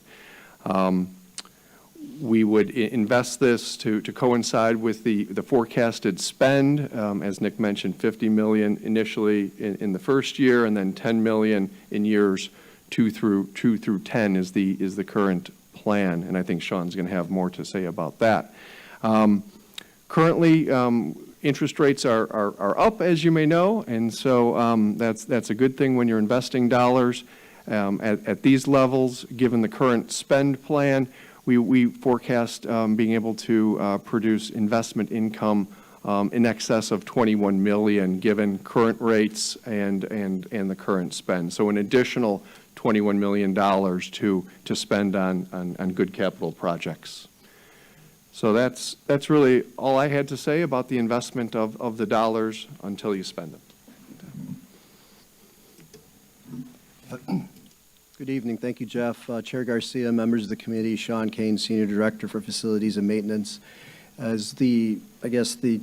We would invest this to coincide with the forecasted spend, as Nick mentioned, $50 million initially in the first year, and then $10 million in years 2 through 10 is the current plan, and I think Sean's going to have more to say about that. Currently, interest rates are up, as you may know, and so that's a good thing when you're investing dollars at these levels. Given the current spend plan, we forecast being able to produce investment income in excess of $21 million, given current rates and the current spend. So an additional $21 million to spend on good capital projects. So that's really all I had to say about the investment of the dollars until you spend them. Good evening. Thank you, Jeff. Chair Garcia, members of the committee, Sean Kane, Senior Director for Facilities and Maintenance. As the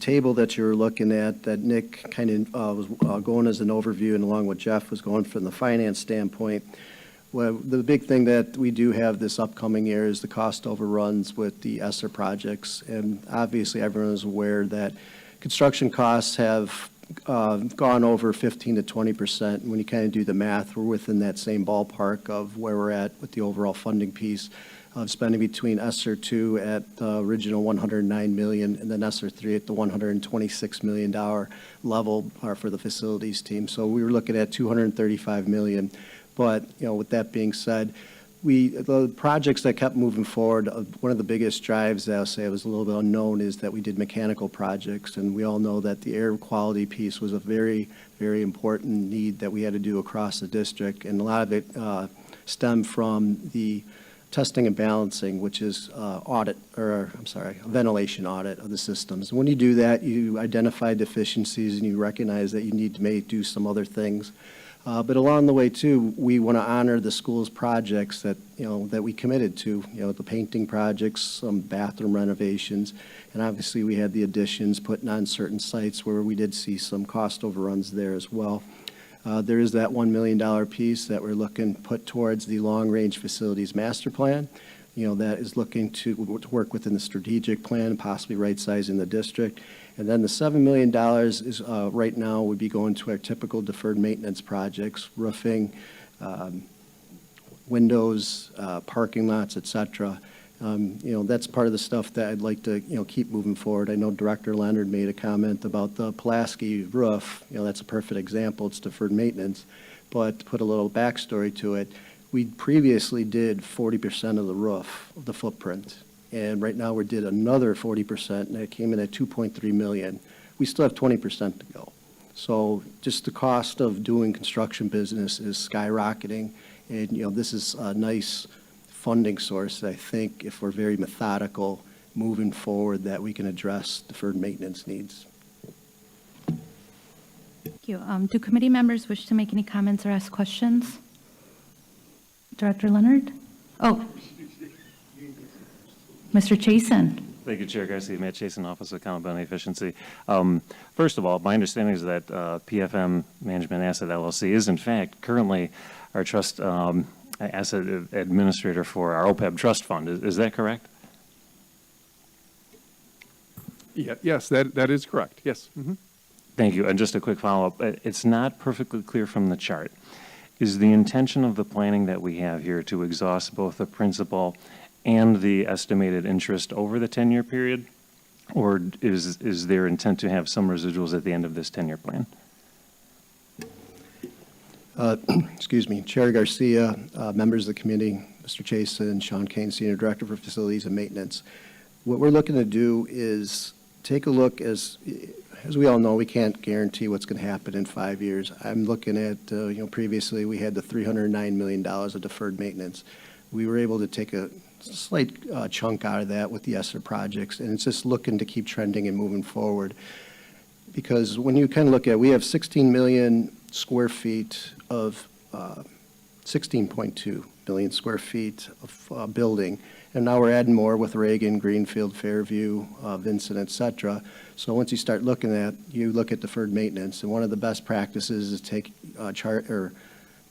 table that you're looking at, that Nick kind of was going as an overview, and along with Jeff was going from the finance standpoint, well, the big thing that we do have this upcoming year is the cost overruns with the ESSER projects. And obviously, everyone is aware that construction costs have gone over 15 to 20%. When you kind of do the math, we're within that same ballpark of where we're at with the overall funding piece of spending between ESSER 2 at the original $109 million and then ESSER 3 at the $126 million level for the facilities team. So we were looking at $235 million. But, with that being said, the projects that kept moving forward, one of the biggest drives that I'll say was a little bit unknown is that we did mechanical projects. And we all know that the air quality piece was a very, very important need that we had to do across the district. And a lot of it stemmed from the testing and balancing, which is ventilation audit of the systems. And when you do that, you identify deficiencies and you recognize that you need to may do some other things. But along the way, too, we want to honor the school's projects that, that we committed to, the painting projects, some bathroom renovations, and obviously we had the additions putting on certain sites where we did see some cost overruns there as well. There is that $1 million piece that we're looking to put towards the long-range facilities master plan. That is looking to work within the strategic plan, possibly right-sizing the district. And then the $7 million is right now would be going to our typical deferred maintenance projects, roofing, windows, parking lots, et cetera. That's part of the stuff that I'd like to, keep moving forward. I know Director Leonard made a comment about the Pulaski roof. That's a perfect example. It's deferred maintenance. But to put a little backstory to it, we previously did 40% of the roof of the footprint. And right now we did another 40%, and it came in at $2.3 million. We still have 20% to go. So just the cost of doing construction business is skyrocketing. And, this is a nice funding source that I think if we're very methodical moving forward that we can address deferred maintenance needs. Thank you. Do committee members wish to make any comments or ask questions? Director Leonard? Oh, Mr. Chason. Thank you, Chair Garcia. Matt Chason, Office of Accountability and Efficiency. First of all, my understanding is that PFM Management Asset LLC is in fact currently our trust asset administrator for our OPEB trust fund. Is that correct? Yeah, yes, that is correct. Yes. Mm-hmm. Thank you. And just a quick follow-up. It's not perfectly clear from the chart. Is the intention of the planning that we have here to exhaust both the principal and the estimated interest over the 10-year period? Or is there intent to have some residuals at the end of this 10-year plan? Excuse me, Chair Garcia, members of the committee, Mr. Chason, Sean Kane, Senior Director for Facilities and Maintenance. What we're looking to do is take a look, as we all know, we can't guarantee what's going to happen in 5 years. I'm looking at, previously we had the $309 million of deferred maintenance. We were able to take a slight chunk out of that with the ESSER projects, and it's just looking to keep trending and moving forward. Because when you kind of look at, we have 16 million square feet of 16.2 billion square feet of building. And now we're adding more with Reagan, Greenfield, Fairview, Vincent, et cetera. So once you start looking at, you look at deferred maintenance, and one of the best practices is take chart or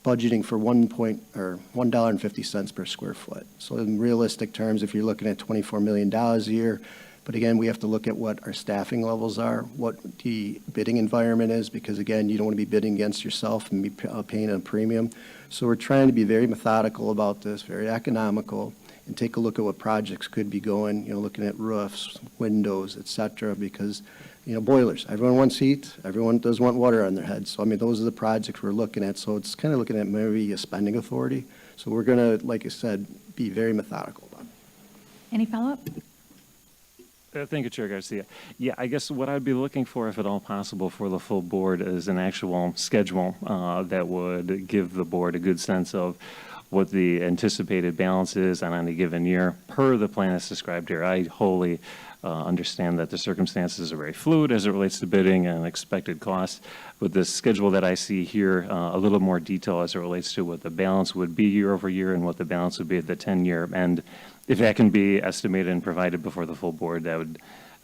budgeting for $1.50 per square foot. So in realistic terms, if you're looking at $24 million a year, but again, we have to look at what our staffing levels are, what the bidding environment is, because again, you don't want to be bidding against yourself and be paying a premium. So we're trying to be very methodical about this, very economical, and take a look at what projects could be going, looking at roofs, windows, et cetera, because, boilers, everyone wants heat, everyone does want water on their heads. So, those are the projects we're looking at. So it's kind of looking at maybe a spending authority. So we're going to, like I said, be very methodical about it. Any follow-up? Thank you, Chair Garcia. Yeah, I guess what I'd be looking for, if at all possible, for the full board is an actual schedule that would give the board a good sense of what the anticipated balance is on any given year per the plan that's described here. I wholly understand that the circumstances are very fluid as it relates to bidding and expected costs. With the schedule that I see here, a little more detail as it relates to what the balance would be year over year and what the balance would be at the 10-year end. If that can be estimated and provided before the full board, I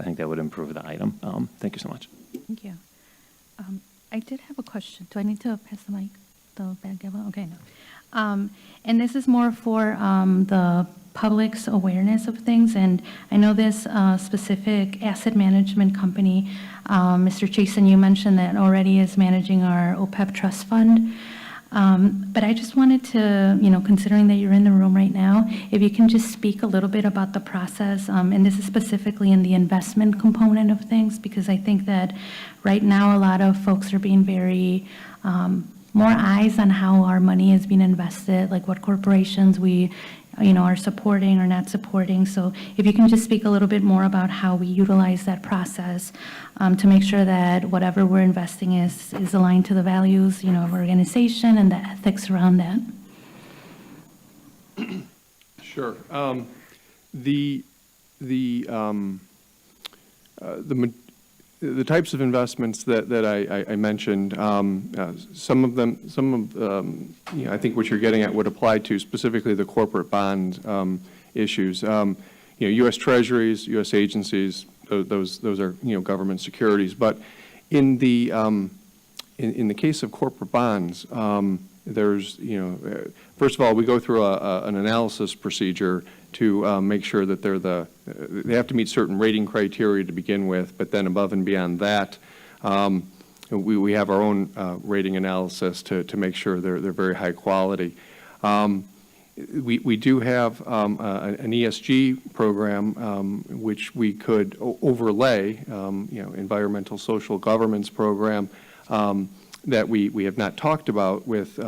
think that would improve the item. Thank you so much. Thank you. I did have a question. Do I need to pass the mic? The bad gavel? Okay, no. And this is more for the public's awareness of things. And I know this specific asset management company, Mr. Chason, you mentioned that already is managing our OPEB trust fund. But I just wanted to, considering that you're in the room right now, if you can just speak a little bit about the process, and this is specifically in the investment component of things, because I think that right now a lot of folks are being very more eyes on how our money is being invested, like what corporations we, are supporting or not supporting. So if you can just speak a little bit more about how we utilize that process to make sure that whatever we're investing is aligned to the values, of our organization and the ethics around that. Sure. The types of investments that I mentioned, some of them, I think what you're getting at would apply to specifically the corporate bond issues. U.S. Treasuries, U.S. agencies, those are, government securities. But in the case of corporate bonds, there's, first of all, we go through an analysis procedure to make sure that they have to meet certain rating criteria to begin with, but then above and beyond that, we have our own rating analysis to make sure they're very high quality. We do have an ESG program which we could overlay, environmental social governance program that we have not talked about with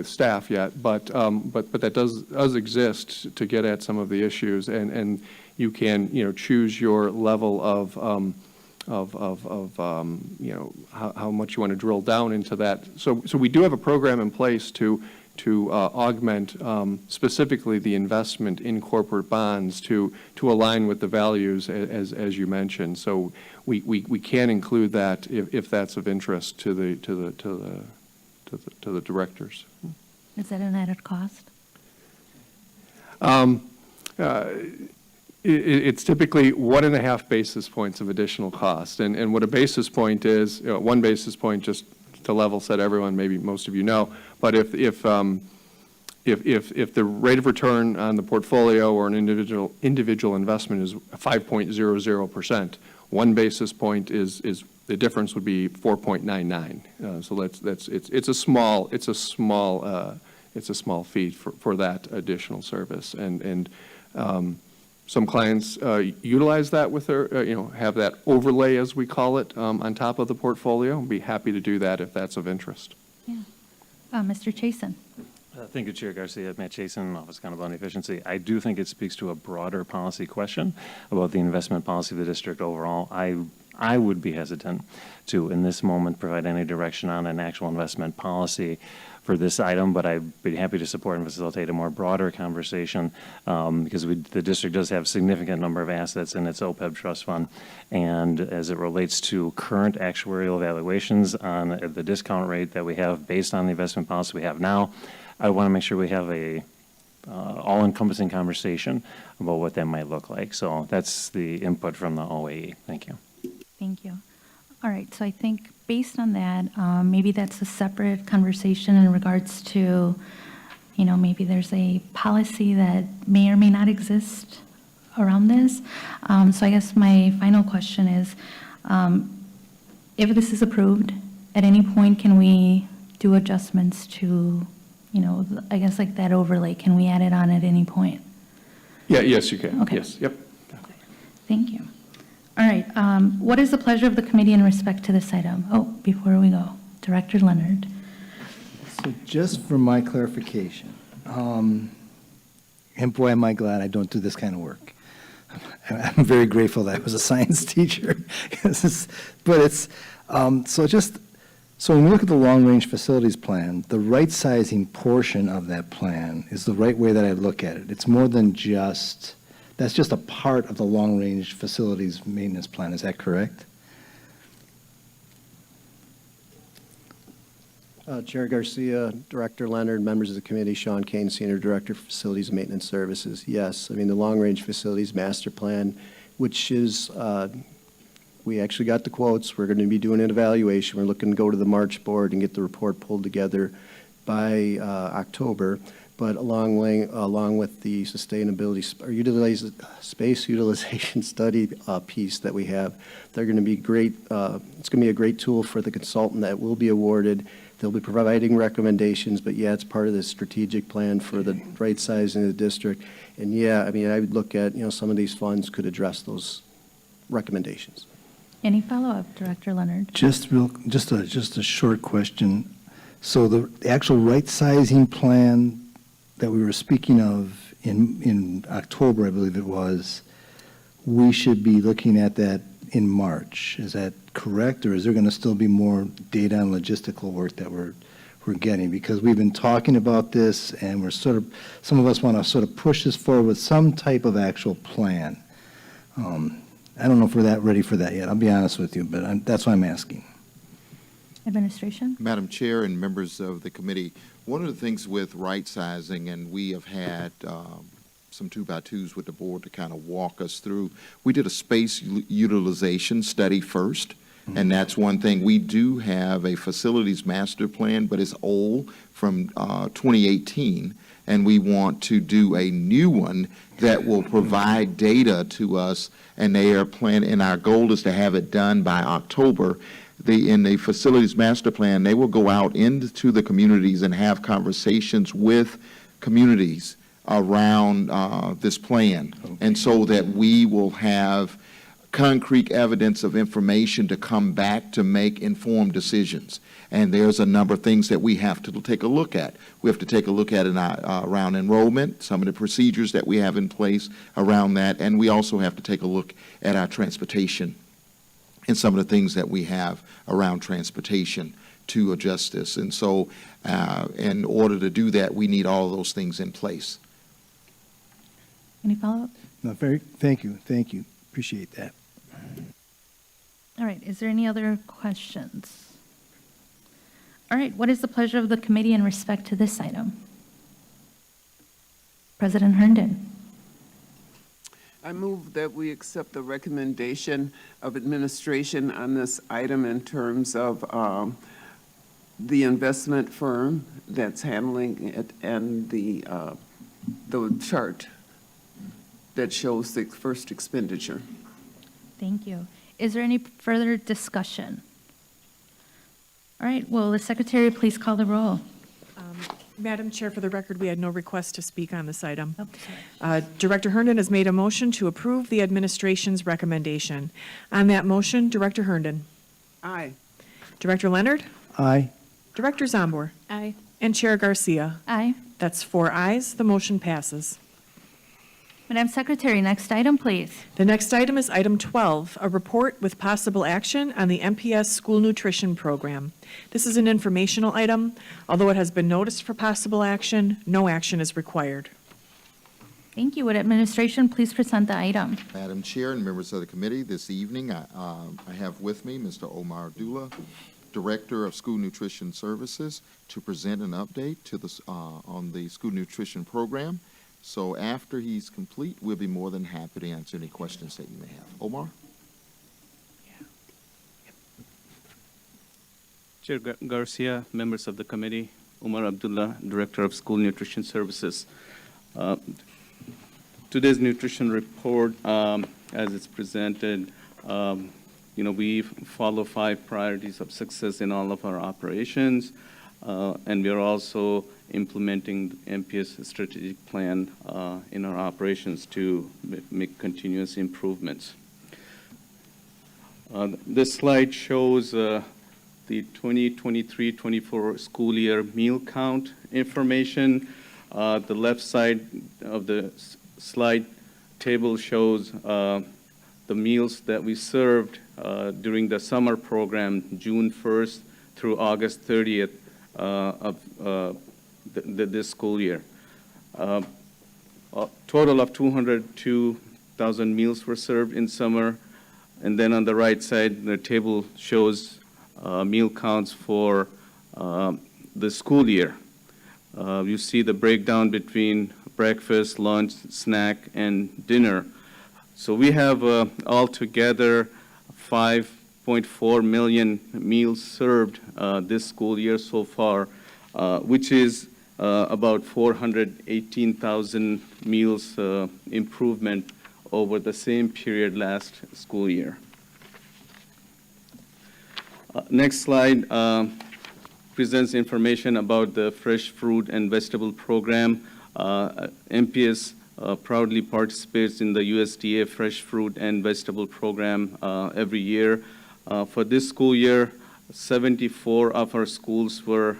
staff yet, but that does exist to get at some of the issues, and you can choose your level of how much you want to drill down into that. So we do have a program in place to augment specifically the investment in corporate bonds to align with the values as you mentioned. So we can include that if that's of interest to the directors. Is that an added cost? It's typically 1.5 basis points of additional cost, and what a basis point is, 1 basis point, just to level set everyone, maybe most of you know, but if the rate of return on the portfolio or an individual investment is 5.00%, 1 basis point is the difference would be 4.99. So it's a small fee for that additional service, and some clients utilize that with their, have that overlay, as we call it, on top of the portfolio. Be happy to do that if that's of interest. Yeah. Mr. Chasen. Thank you, Chair Garcia. Matt Chasen, Office of Accountability and Efficiency. I do think it speaks to a broader policy question about the investment policy of the district overall. I would be hesitant to, in this moment, provide any direction on an actual investment policy for this item, but I'd be happy to support and facilitate a more broader conversation because the district does have a significant number of assets in its OPEB trust fund, and as it relates to current actuarial evaluations on the discount rate that we have based on the investment policy we have now, I want to make sure we have a all-encompassing conversation about what that might look like. So that's the input from the OAE. Thank you. Thank you. All right, so I think based on that, maybe that's a separate conversation in regards to, maybe there's a policy that may or may not exist around this. So I guess my final question is, if this is approved, at any point can we do adjustments to, I guess like that overlay? Can we add it on at any point? Yeah, yes, you can. Okay. Yes, yep. Thank you. All right, what is the pleasure of the committee in respect to this item? Oh, before we go, Director Leonard. So just for my clarification, and boy, am I glad I don't do this kind of work. I'm very grateful that I was a science teacher. But it's, so when we look at the long-range facilities plan, the right-sizing portion of that plan is the right way that I look at it. It's more than just, that's just a part of the long-range facilities maintenance plan. Is that correct? Chair Garcia, Director Leonard, members of the committee, Sean Kane, Senior Director for Facilities and Maintenance Services. Yes, I mean, the long-range facilities master plan, which is, we actually got the quotes. We're going to be doing an evaluation. We're looking to go to the March board and get the report pulled together by October. But along with the sustainability or space utilization study piece that we have, they're going to be great. It's going to be a great tool for the consultant that will be awarded. They'll be providing recommendations, but yeah, it's part of the strategic plan for the right sizing of the district. And yeah, I mean, I would look at, some of these funds could address those recommendations. Any follow-up, Director Leonard? Just a short question. So the actual right-sizing plan that we were speaking of in October, I believe it was, we should be looking at that in March. Is that correct, or is there going to still be more data and logistical work that we're we're getting, because we've been talking about this, and we're sort of, some of us want to sort of push this forward with some type of actual plan. I don't know if we're that ready for that yet, I'll be honest with you, but that's why I'm asking. Administration? Madam Chair and members of the committee, one of the things with right-sizing, and we have had some two-by-twos with the board to kind of walk us through, we did a space utilization study first, and that's one thing. We do have a facilities master plan, but it's old from 2018, and we want to do a new one that will provide data to us, and they are planning, and our goal is to have it done by October. In the facilities master plan, they will go out into the communities and have conversations with communities around this plan. Okay. And so that we will have concrete evidence of information to come back to make informed decisions. And there's a number of things that we have to take a look at. We have to take a look at around enrollment, some of the procedures that we have in place around that, and we also have to take a look at our transportation and some of the things that we have around transportation to adjust this. And so in order to do that, we need all of those things in place. Any follow-up? No, thank you, appreciate that. All right, is there any other questions? All right, what is the pleasure of the committee in respect to this item? President Herndon. I move that we accept the recommendation of administration on this item in terms of the investment firm that's handling it and the chart that shows the first expenditure. Thank you. Is there any further discussion? All right, will the secretary please call the roll? Madam Chair, for the record, we had no request to speak on this item. Oh, sorry. Director Herndon has made a motion to approve the administration's recommendation. On that motion, Director Herndon. Aye. Director Leonard. Aye. Director Zombor. Aye. And Chair Garcia. Aye. That's 4 ayes. The motion passes. Madam Secretary, next item, please. The next item is item 12, a report with possible action on the MPS school nutrition program. This is an informational item. Although it has been noticed for possible action, no action is required. Thank you. Would administration please present the item? Madam Chair and members of the committee, this evening I have with me Mr. Omar Abdullah, Director of School Nutrition Services, to present an update to on the school nutrition program. So after he's complete, we'll be more than happy to answer any questions that you may have. Omar? Chair Garcia, members of the committee, Omar Abdullah, Director of School Nutrition Services. Today's nutrition report, as it's presented, we follow 5 priorities of success in all of our operations, and we are also implementing the MPS strategic plan in our operations to make continuous improvements. This slide shows the 2023-24 school year meal count information. The left side of the slide table shows the meals that we served during the summer program, June 1st through August 30th of this school year. A total of 202,000 meals were served in summer. And then on the right side, the table shows meal counts for the school year. You see the breakdown between breakfast, lunch, snack, and dinner. So we have altogether 5.4 million meals served this school year so far, which is about 418,000 meals improvement over the same period last school year. Next slide presents information about the fresh fruit and vegetable program. MPS proudly participates in the USDA fresh fruit and vegetable program every year. For this school year, 74 of our schools were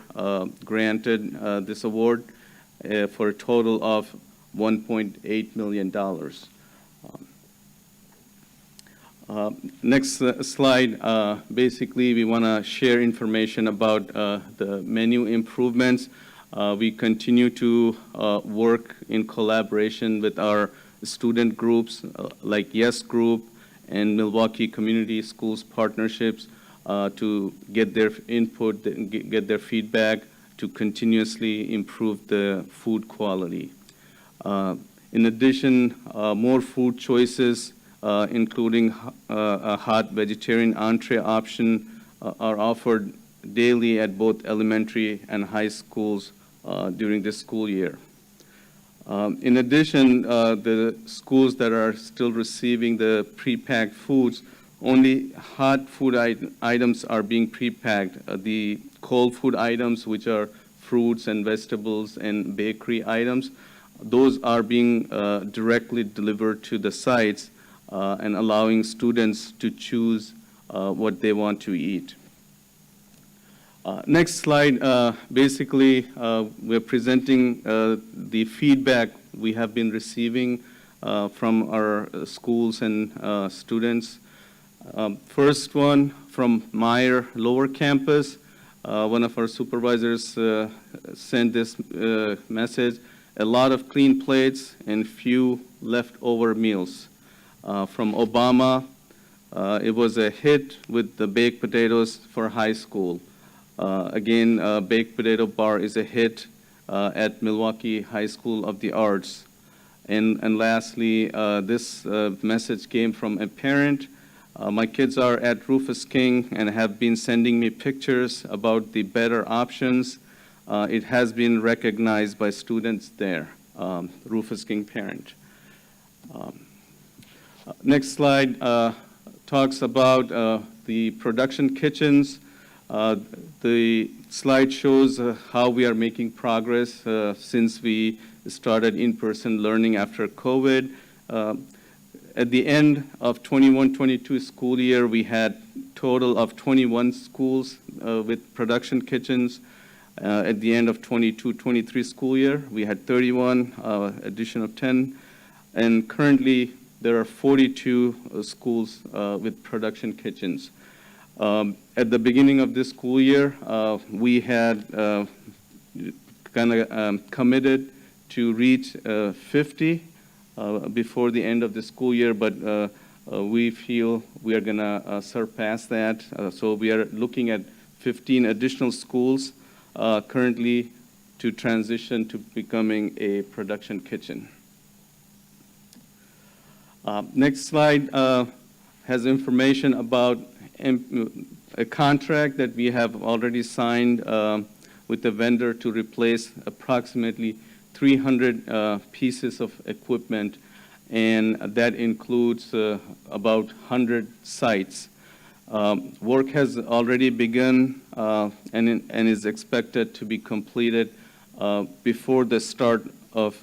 granted this award for a total of $1.8 million. Next slide, basically we want to share information about the menu improvements. We continue to work in collaboration with our student groups like Yes Group and Milwaukee Community Schools partnerships to get their input, get their feedback to continuously improve the food quality. In addition, more food choices including a hot vegetarian entree option, are offered daily at both elementary and high schools during this school year. In addition, the schools that are still receiving the pre-packed foods, only hot food items are being pre-packed. The cold food items, which are fruits and vegetables and bakery items, those are being directly delivered to the sites and allowing students to choose what they want to eat. Next slide, basically we're presenting the feedback we have been receiving from our schools and students. First one from Meyer Lower Campus. One of our supervisors sent this message: a lot of clean plates and few leftover meals. From Obama, it was a hit with the baked potatoes for high school. Again, baked potato bar is a hit at Milwaukee High School of the Arts. And lastly, this message came from a parent. My kids are at Rufus King and have been sending me pictures about the better options. It has been recognized by students there, Rufus King parent. Next slide talks about the production kitchens. The slide shows how we are making progress since we started in-person learning after COVID. At the end of 21-22 school year, we had total of 21 schools with production kitchens. At the end of 22-23 school year, we had 31, addition of 10. And currently, there are 42 schools with production kitchens. At the beginning of this school year, we had committed to reach 50 before the end of the school year, but we feel we are going to surpass that. So we are looking at 15 additional schools currently to transition to becoming a production kitchen. Next slide has information about a contract that we have already signed with the vendor to replace approximately 300 pieces of equipment, and that includes about 100 sites. Work has already begun and is expected to be completed before the start of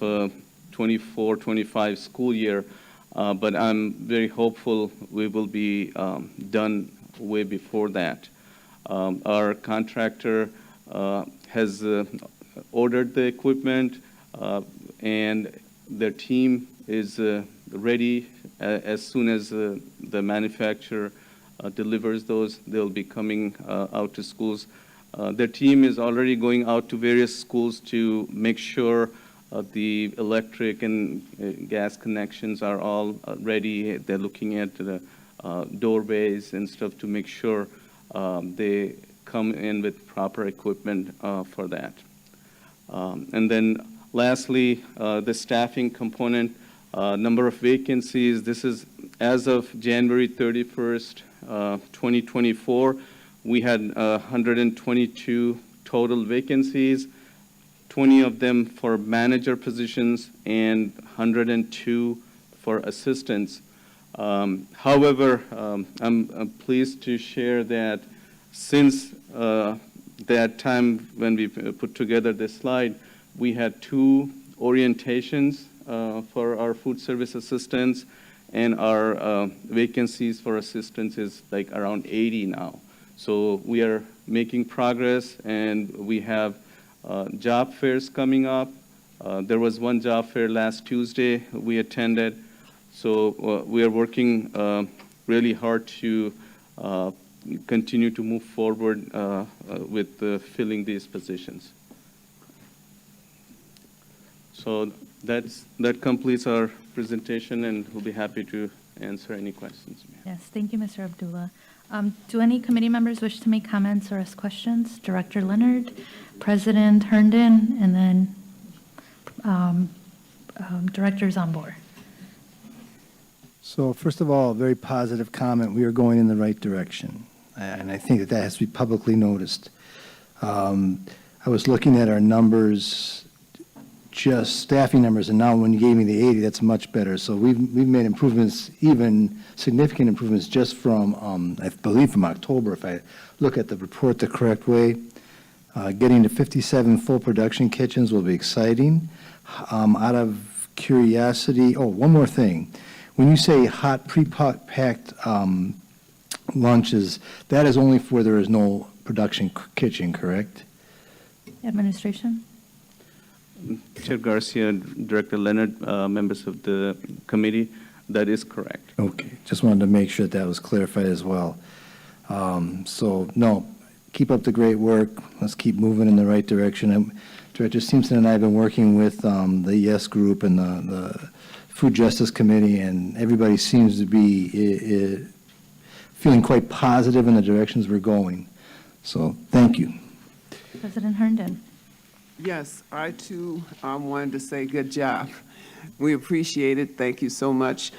24-25 school year, but I'm very hopeful we will be done way before that. Our contractor has ordered the equipment, and their team is ready. As soon as the manufacturer delivers those, they'll be coming out to schools. Their team is already going out to various schools to make sure the electric and gas connections are all ready. They're looking at the doorways and stuff to make sure they come in with proper equipment for that. And then lastly, the staffing component, number of vacancies. This is as of January 31st, 2024, we had 122 total vacancies, 20 of them for manager positions and 102 for assistants. However, I'm pleased to share that since that time when we put together this slide, we had 2 orientations for our food service assistants, and our vacancies for assistants is like around 80 now. So we are making progress, and we have job fairs coming up. There was one job fair last Tuesday we attended. So we are working really hard to continue to move forward with filling these positions. So that completes our presentation, and we'll be happy to answer any questions. Yes, thank you, Mr. Abdullah. Do any committee members wish to make comments or ask questions? Director Leonard, President Herndon, and then Director Zambor. So first of all, a very positive comment. We are going in the right direction, and I think that that has to be publicly noticed. I was looking at our numbers, just staffing numbers, and now when you gave me the 80, that's much better. So we've made improvements, even significant improvements, just from, I believe from October, if I look at the report the correct way. Getting to 57 full production kitchens will be exciting. Out of curiosity, oh, one more thing. When you say hot pre-packed lunches, that is only for there is no production kitchen, correct? Administration? Chair Garcia, Director Leonard, members of the committee, that is correct. Okay, just wanted to make sure that was clarified as well. So, no, keep up the great work. Let's keep moving in the right direction. Director Simpson and I have been working with the YES Group and the Food Justice Committee, and everybody seems to be feeling quite positive in the directions we're going. So, thank you. President Herndon. Yes, I too wanted to say good job. We appreciate it. Thank you so much.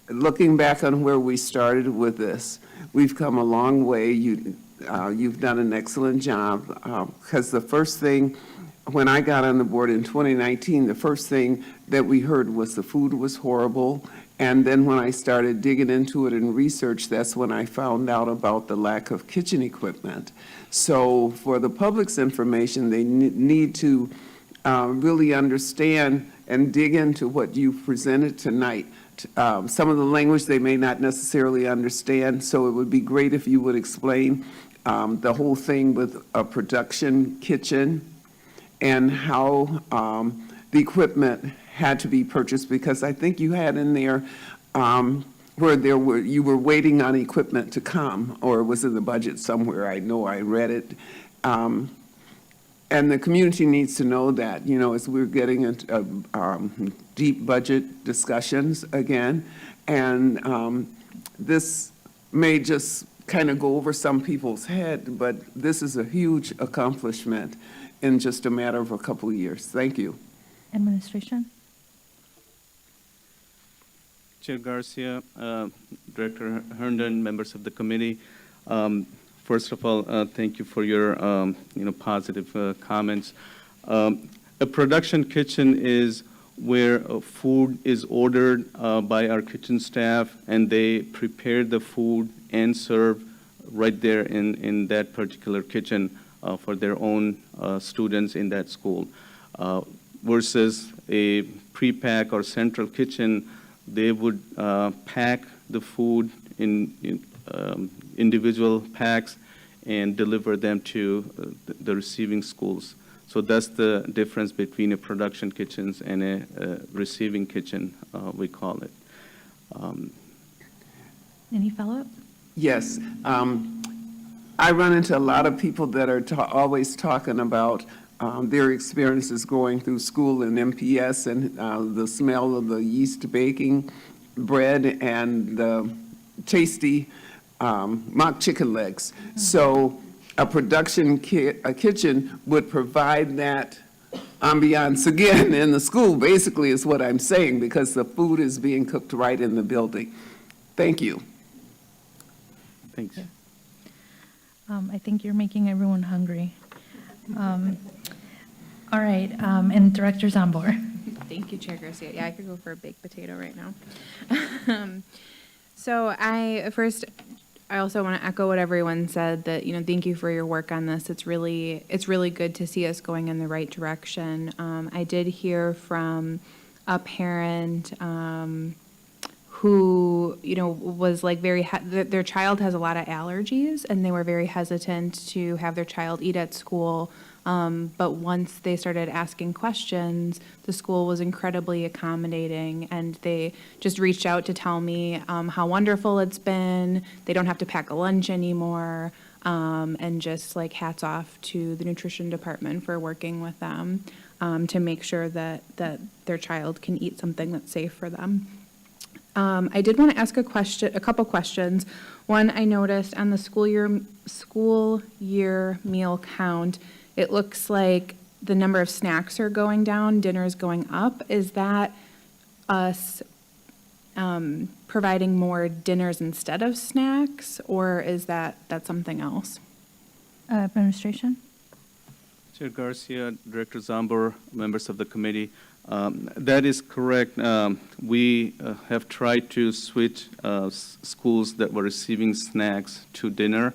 Looking back on where we started with this, we've come a long way. You've done an excellent job, because the first thing, when I got on the board in 2019, the first thing that we heard was the food was horrible. And then when I started digging into it and research, that's when I found out about the lack of kitchen equipment. So for the public's information, they need to really understand and dig into what you presented tonight. Some of the language they may not necessarily understand, so it would be great if you would explain the whole thing with a production kitchen and how the equipment had to be purchased, because I think you had in there where you were waiting on equipment to come, or it was in the budget somewhere. I know I read it. And the community needs to know that, as we're getting into deep budget discussions again, and this may just kind of go over some people's head, but this is a huge accomplishment in just a matter of a couple of years. Thank you. Administration? Chair Garcia, Director Herndon, members of the committee. First of all, thank you for your positive comments. A production kitchen is where food is ordered by our kitchen staff, and they prepare the food and serve right there in that particular kitchen for their own students in that school. Versus a pre-pack or central kitchen, they would pack the food in individual packs and deliver them to the receiving schools. So that's the difference between a production kitchen and a receiving kitchen, we call it. Any follow-up? Yes. I run into a lot of people that are always talking about their experiences going through school in MPS and the smell of the yeast baking bread and the tasty mock chicken legs. So a production kitchen would provide that ambiance again in the school, basically, is what I'm saying, because the food is being cooked right in the building. Thank you. Thanks. I think you're making everyone hungry. All right, and Director Zambor. Thank you, Chair Garcia. Yeah, I could go for a baked potato right now. So I also want to echo what everyone said, that, thank you for your work on this. It's really good to see us going in the right direction. I did hear from a parent who, was like their child has a lot of allergies, and they were very hesitant to have their child eat at school But once they started asking questions, the school was incredibly accommodating, and they just reached out to tell me how wonderful it's been. They don't have to pack a lunch anymore, and just like hats off to the nutrition department for working with them to make sure that their child can eat something that's safe for them. I did want to ask a couple questions. One, I noticed on the school year meal count, it looks like the number of snacks are going down, dinner is going up. Is that us providing more dinners instead of snacks, or is that something else? Administration? Chair Garcia, Director Zambor, members of the committee. That is correct. We have tried to switch schools that were receiving snacks to dinner.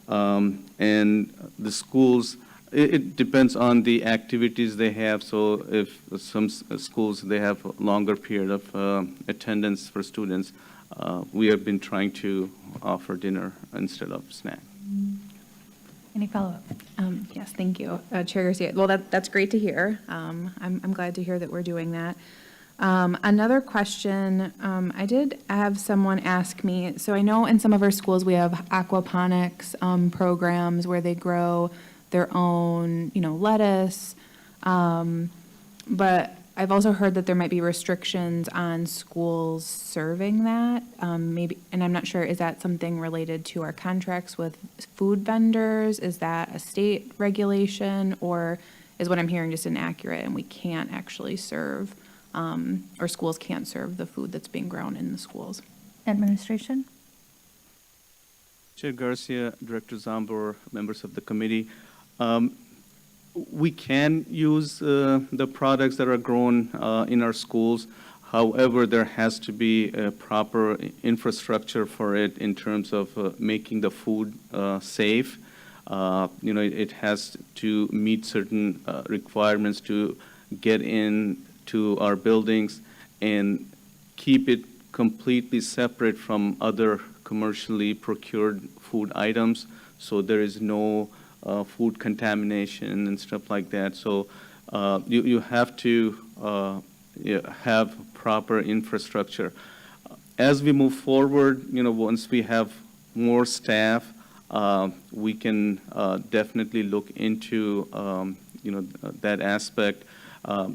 And the schools, it depends on the activities they have. So if some schools, they have a longer period of attendance for students, we have been trying to offer dinner instead of snack. Any follow-up? Yes, thank you, Chair Garcia. Well, that's great to hear. I'm glad to hear that we're doing that. Another question, I did have someone ask me, so I know in some of our schools we have aquaponics programs where they grow their own, lettuce, but I've also heard that there might be restrictions on schools serving that. Maybe, and I'm not sure, is that something related to our contracts with food vendors? Is that a state regulation, or is what I'm hearing just inaccurate and we can't actually serve, or schools can't serve the food that's being grown in the schools? Administration? Chair Garcia, Director Zambor, members of the committee. We can use the products that are grown in our schools. However, there has to be a proper infrastructure for it in terms of making the food safe. It has to meet certain requirements to get into our buildings and keep it completely separate from other commercially procured food items, so there is no food contamination and stuff like that. So you have to have proper infrastructure. As we move forward, once we have more staff, we can definitely look into that aspect.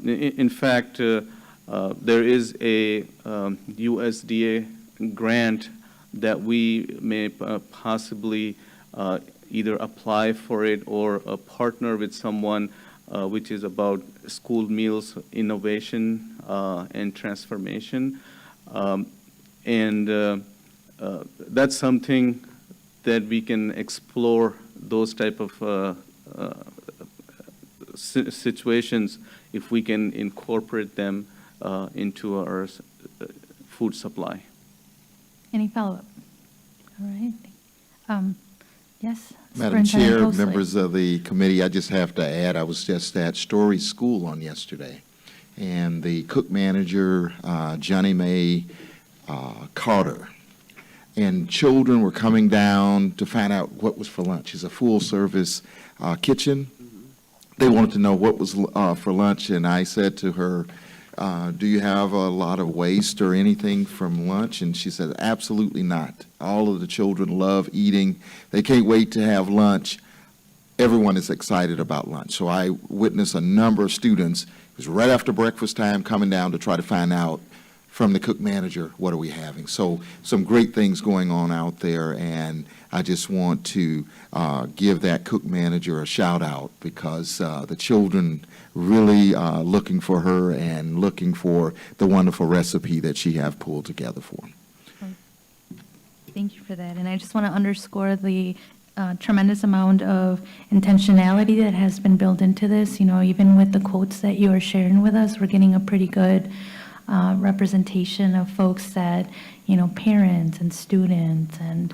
In fact, there is a USDA grant that we may possibly either apply for it or partner with someone, which is about school meals innovation and transformation. That's something that we can explore, those type of situations, if we can incorporate them into our food supply. Any follow-up? All right. Yes? Madam Superintendent Chair, Mosley. members of the committee, I just have to add, I was just at Story School on yesterday, and the cook manager, Johnny Mae Carter, and children were coming down to find out what was for lunch. It's a full-service kitchen. They wanted to know what was for lunch, and I said to her, do you have a lot of waste or anything from lunch? And she said, absolutely not. All of the children love eating. They can't wait to have lunch. Everyone is excited about lunch. So I witnessed a number of students, it was right after breakfast time, coming down to try to find out from the cook manager, what are we having? So some great things going on out there, and I just want to give that cook manager a shout out, because the children really looking for her and looking for the wonderful recipe that she have pulled together for them. Thank you for that. And I just want to underscore the tremendous amount of intentionality that has been built into this. Even with the quotes that you are sharing with us, we're getting a pretty good representation of folks that, parents and students. And,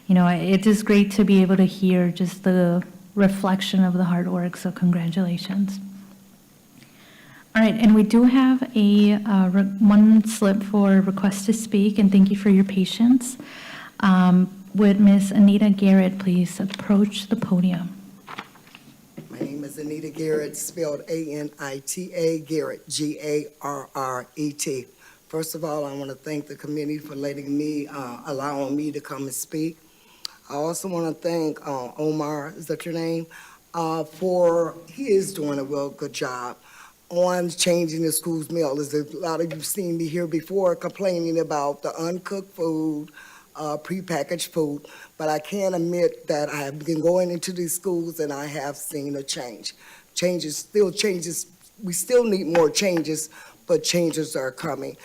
it is great to be able to hear just the reflection of the hard work. So congratulations. All right, and we do have one slip for request to speak, and thank you for your patience. Would Ms. Anita Garrett please approach the podium? My name is Anita Garrett, spelled A-N-I-T-A, Garrett, G-A-R-R-E-T. First of all, I want to thank the committee for letting me, allowing me to come and speak. I also want to thank Omar, is that your name? He is doing a real good job on changing the school's meal. There's a lot of you seen me here before complaining about the uncooked food, prepackaged food, but I can admit that I have been going into these schools and I have seen a change. Changes, we still need more changes, but changes are coming.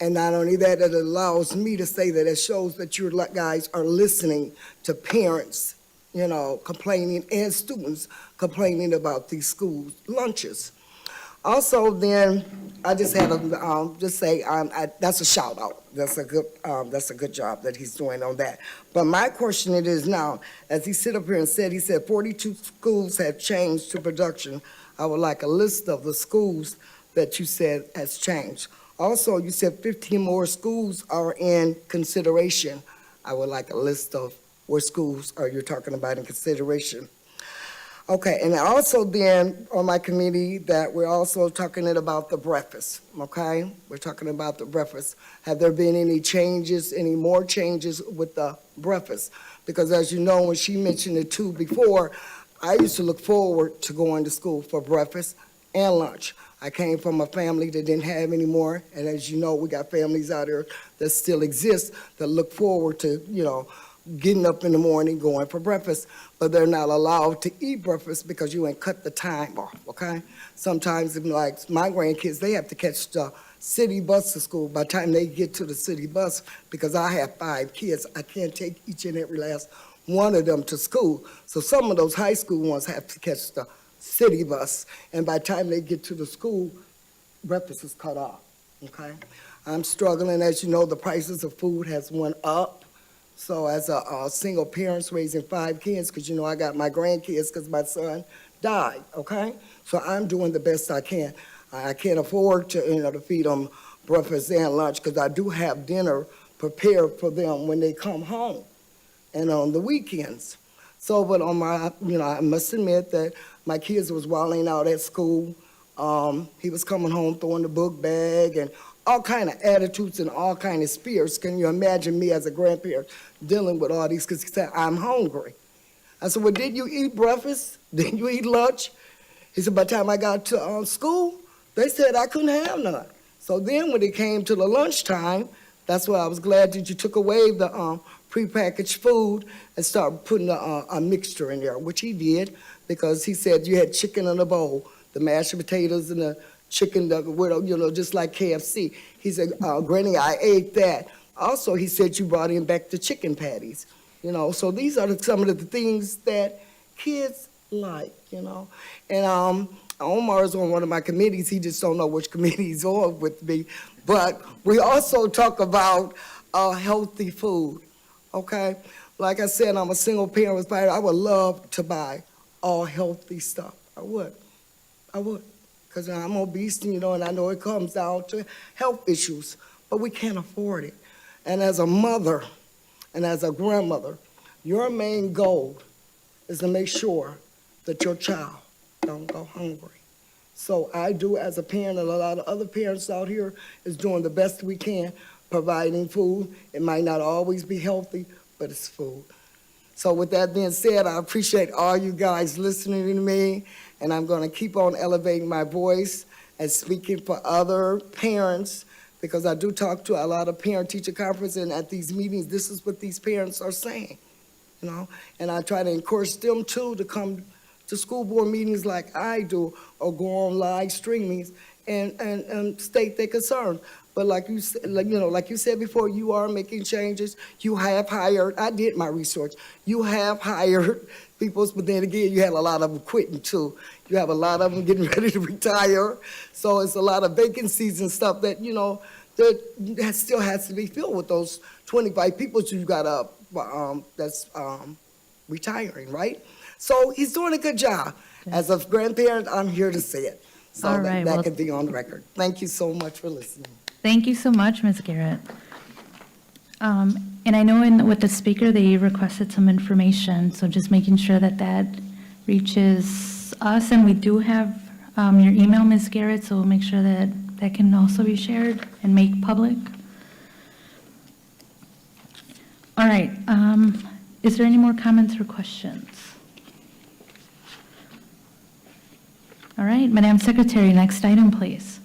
And not only that, it allows me to say that it shows that you guys are listening to parents, complaining, and students complaining about these schools' lunches. Also, then, I just had to just say that's a shout out. That's a good job that he's doing on that. But my question it is now, as he sit up here and said, he said 42 schools have changed to production. I would like a list of the schools that you said has changed. Also, you said 15 more schools are in consideration. I would like a list of what schools are you talking about in consideration. Okay, and also then on my committee that we're also talking about the breakfast, okay? We're talking about the breakfast. Have there been any changes, any more changes with the breakfast? Because as you know, when she mentioned it too before, I used to look forward to going to school for breakfast and lunch. I came from a family that didn't have any more, and as you know, we got families out there that still exist that look forward to, getting up in the morning, going for breakfast, but they're not allowed to eat breakfast because you ain't cut the time off, okay? Sometimes, like my grandkids, they have to catch the city bus to school. By the time they get to the city bus, because I have 5 kids, I can't take each and every last one of them to school. So some of those high school ones have to catch the city bus, and by the time they get to the school, breakfast is cut off, okay? I'm struggling, as you know, the prices of food has went up. So as a single parent raising 5 kids, because I got my grandkids because my son died, okay? So I'm doing the best I can. I can't afford to, to feed them breakfast and lunch because I do have dinner prepared for them when they come home and on the weekends. So, but on my, I must admit that my kids was wilding out at school. He was coming home throwing the book bag and all kind of attitudes and all kind of spirits. Can you imagine me as a grandparent dealing with all these? Because he said, I'm hungry. I said, well, did you eat breakfast? Did you eat lunch? He said, by the time I got to school, they said I couldn't have none. So then when it came to the lunchtime, that's why I was glad that you took away the prepackaged food and started putting a mixture in there, which he did, because he said you had chicken in a bowl, the mashed potatoes and the chicken, just like KFC. He said, Granny, I ate that. Also, he said you brought in back the chicken patties, So these are some of the things that kids like, And Omar's on one of my committees. He just don't know which committee he's on with me. But we also talk about healthy food, okay? Like I said, I'm a single parent. I would love to buy all healthy stuff. I would. Because I'm obese, and I know it comes down to health issues, but we can't afford it. And as a mother and as a grandmother, your main goal is to make sure that your child don't go hungry. So I do as a parent, and a lot of other parents out here is doing the best we can, providing food. It might not always be healthy, but it's food. So with that being said, I appreciate all you guys listening to me, and I'm going to keep on elevating my voice and speaking for other parents, because I do talk to a lot of parent-teacher conferences, and at these meetings, this is what these parents are saying, and I try to encourage them, too, to come to school board meetings like I do, or go on live streamings and state their concern. But like you said before, you are making changes. You have hired, I did my research, you have hired people, but then again, you had a lot of them quitting too. You have a lot of them getting ready to retire. So it's a lot of vacancies and stuff that, that still has to be filled with those 25 people you got that's retiring, right? So he's doing a good job. As a grandparent, I'm here to say it. So All right, that can be on record. Thank you so much for listening. Thank you so much, Ms. Garrett. And I know with the speaker, they requested some information, so just making sure that reaches just us, and we do have your email, Ms. Garrett, so we'll make sure that that can also be shared and made public. All right, is there any more comments or questions? All right, Madam Secretary, next item, please.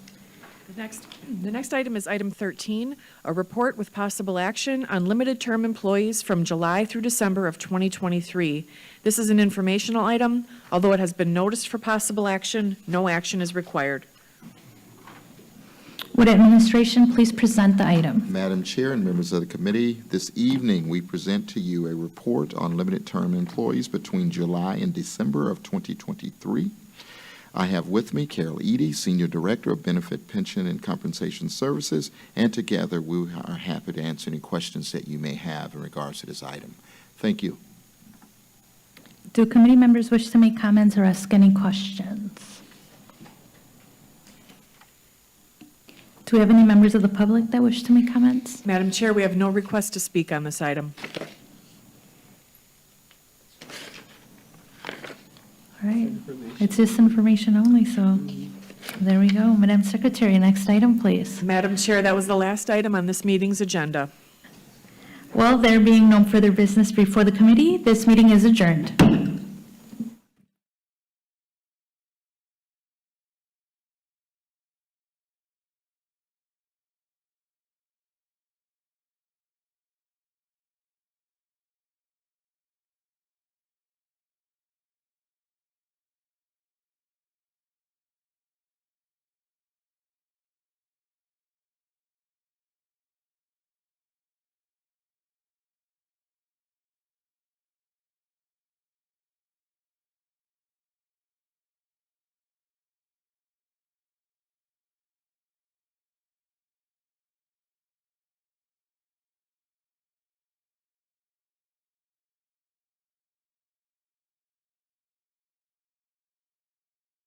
The next item is item 13, a report with possible action on limited-term employees from July through December of 2023. This is an informational item. Although it has been noticed for possible action, no action is required. Would administration please present the item? Madam Chair and members of the committee, this evening we present to you a report on limited-term employees between July and December of 2023. I have with me Carol Eady, Senior Director of Benefit, Pension, and Compensation Services, and together we are happy to answer any questions that you may have in regards to this item. Thank you. Do committee members wish to make comments or ask any questions? Do we have any members of the public that wish to make comments? Madam Chair, we have no request to speak on this item. All right, it's just information only, so there we go. Madam Secretary, next item, please. Madam Chair, that was the last item on this meeting's agenda. Well, there being no further business before the committee, this meeting is adjourned.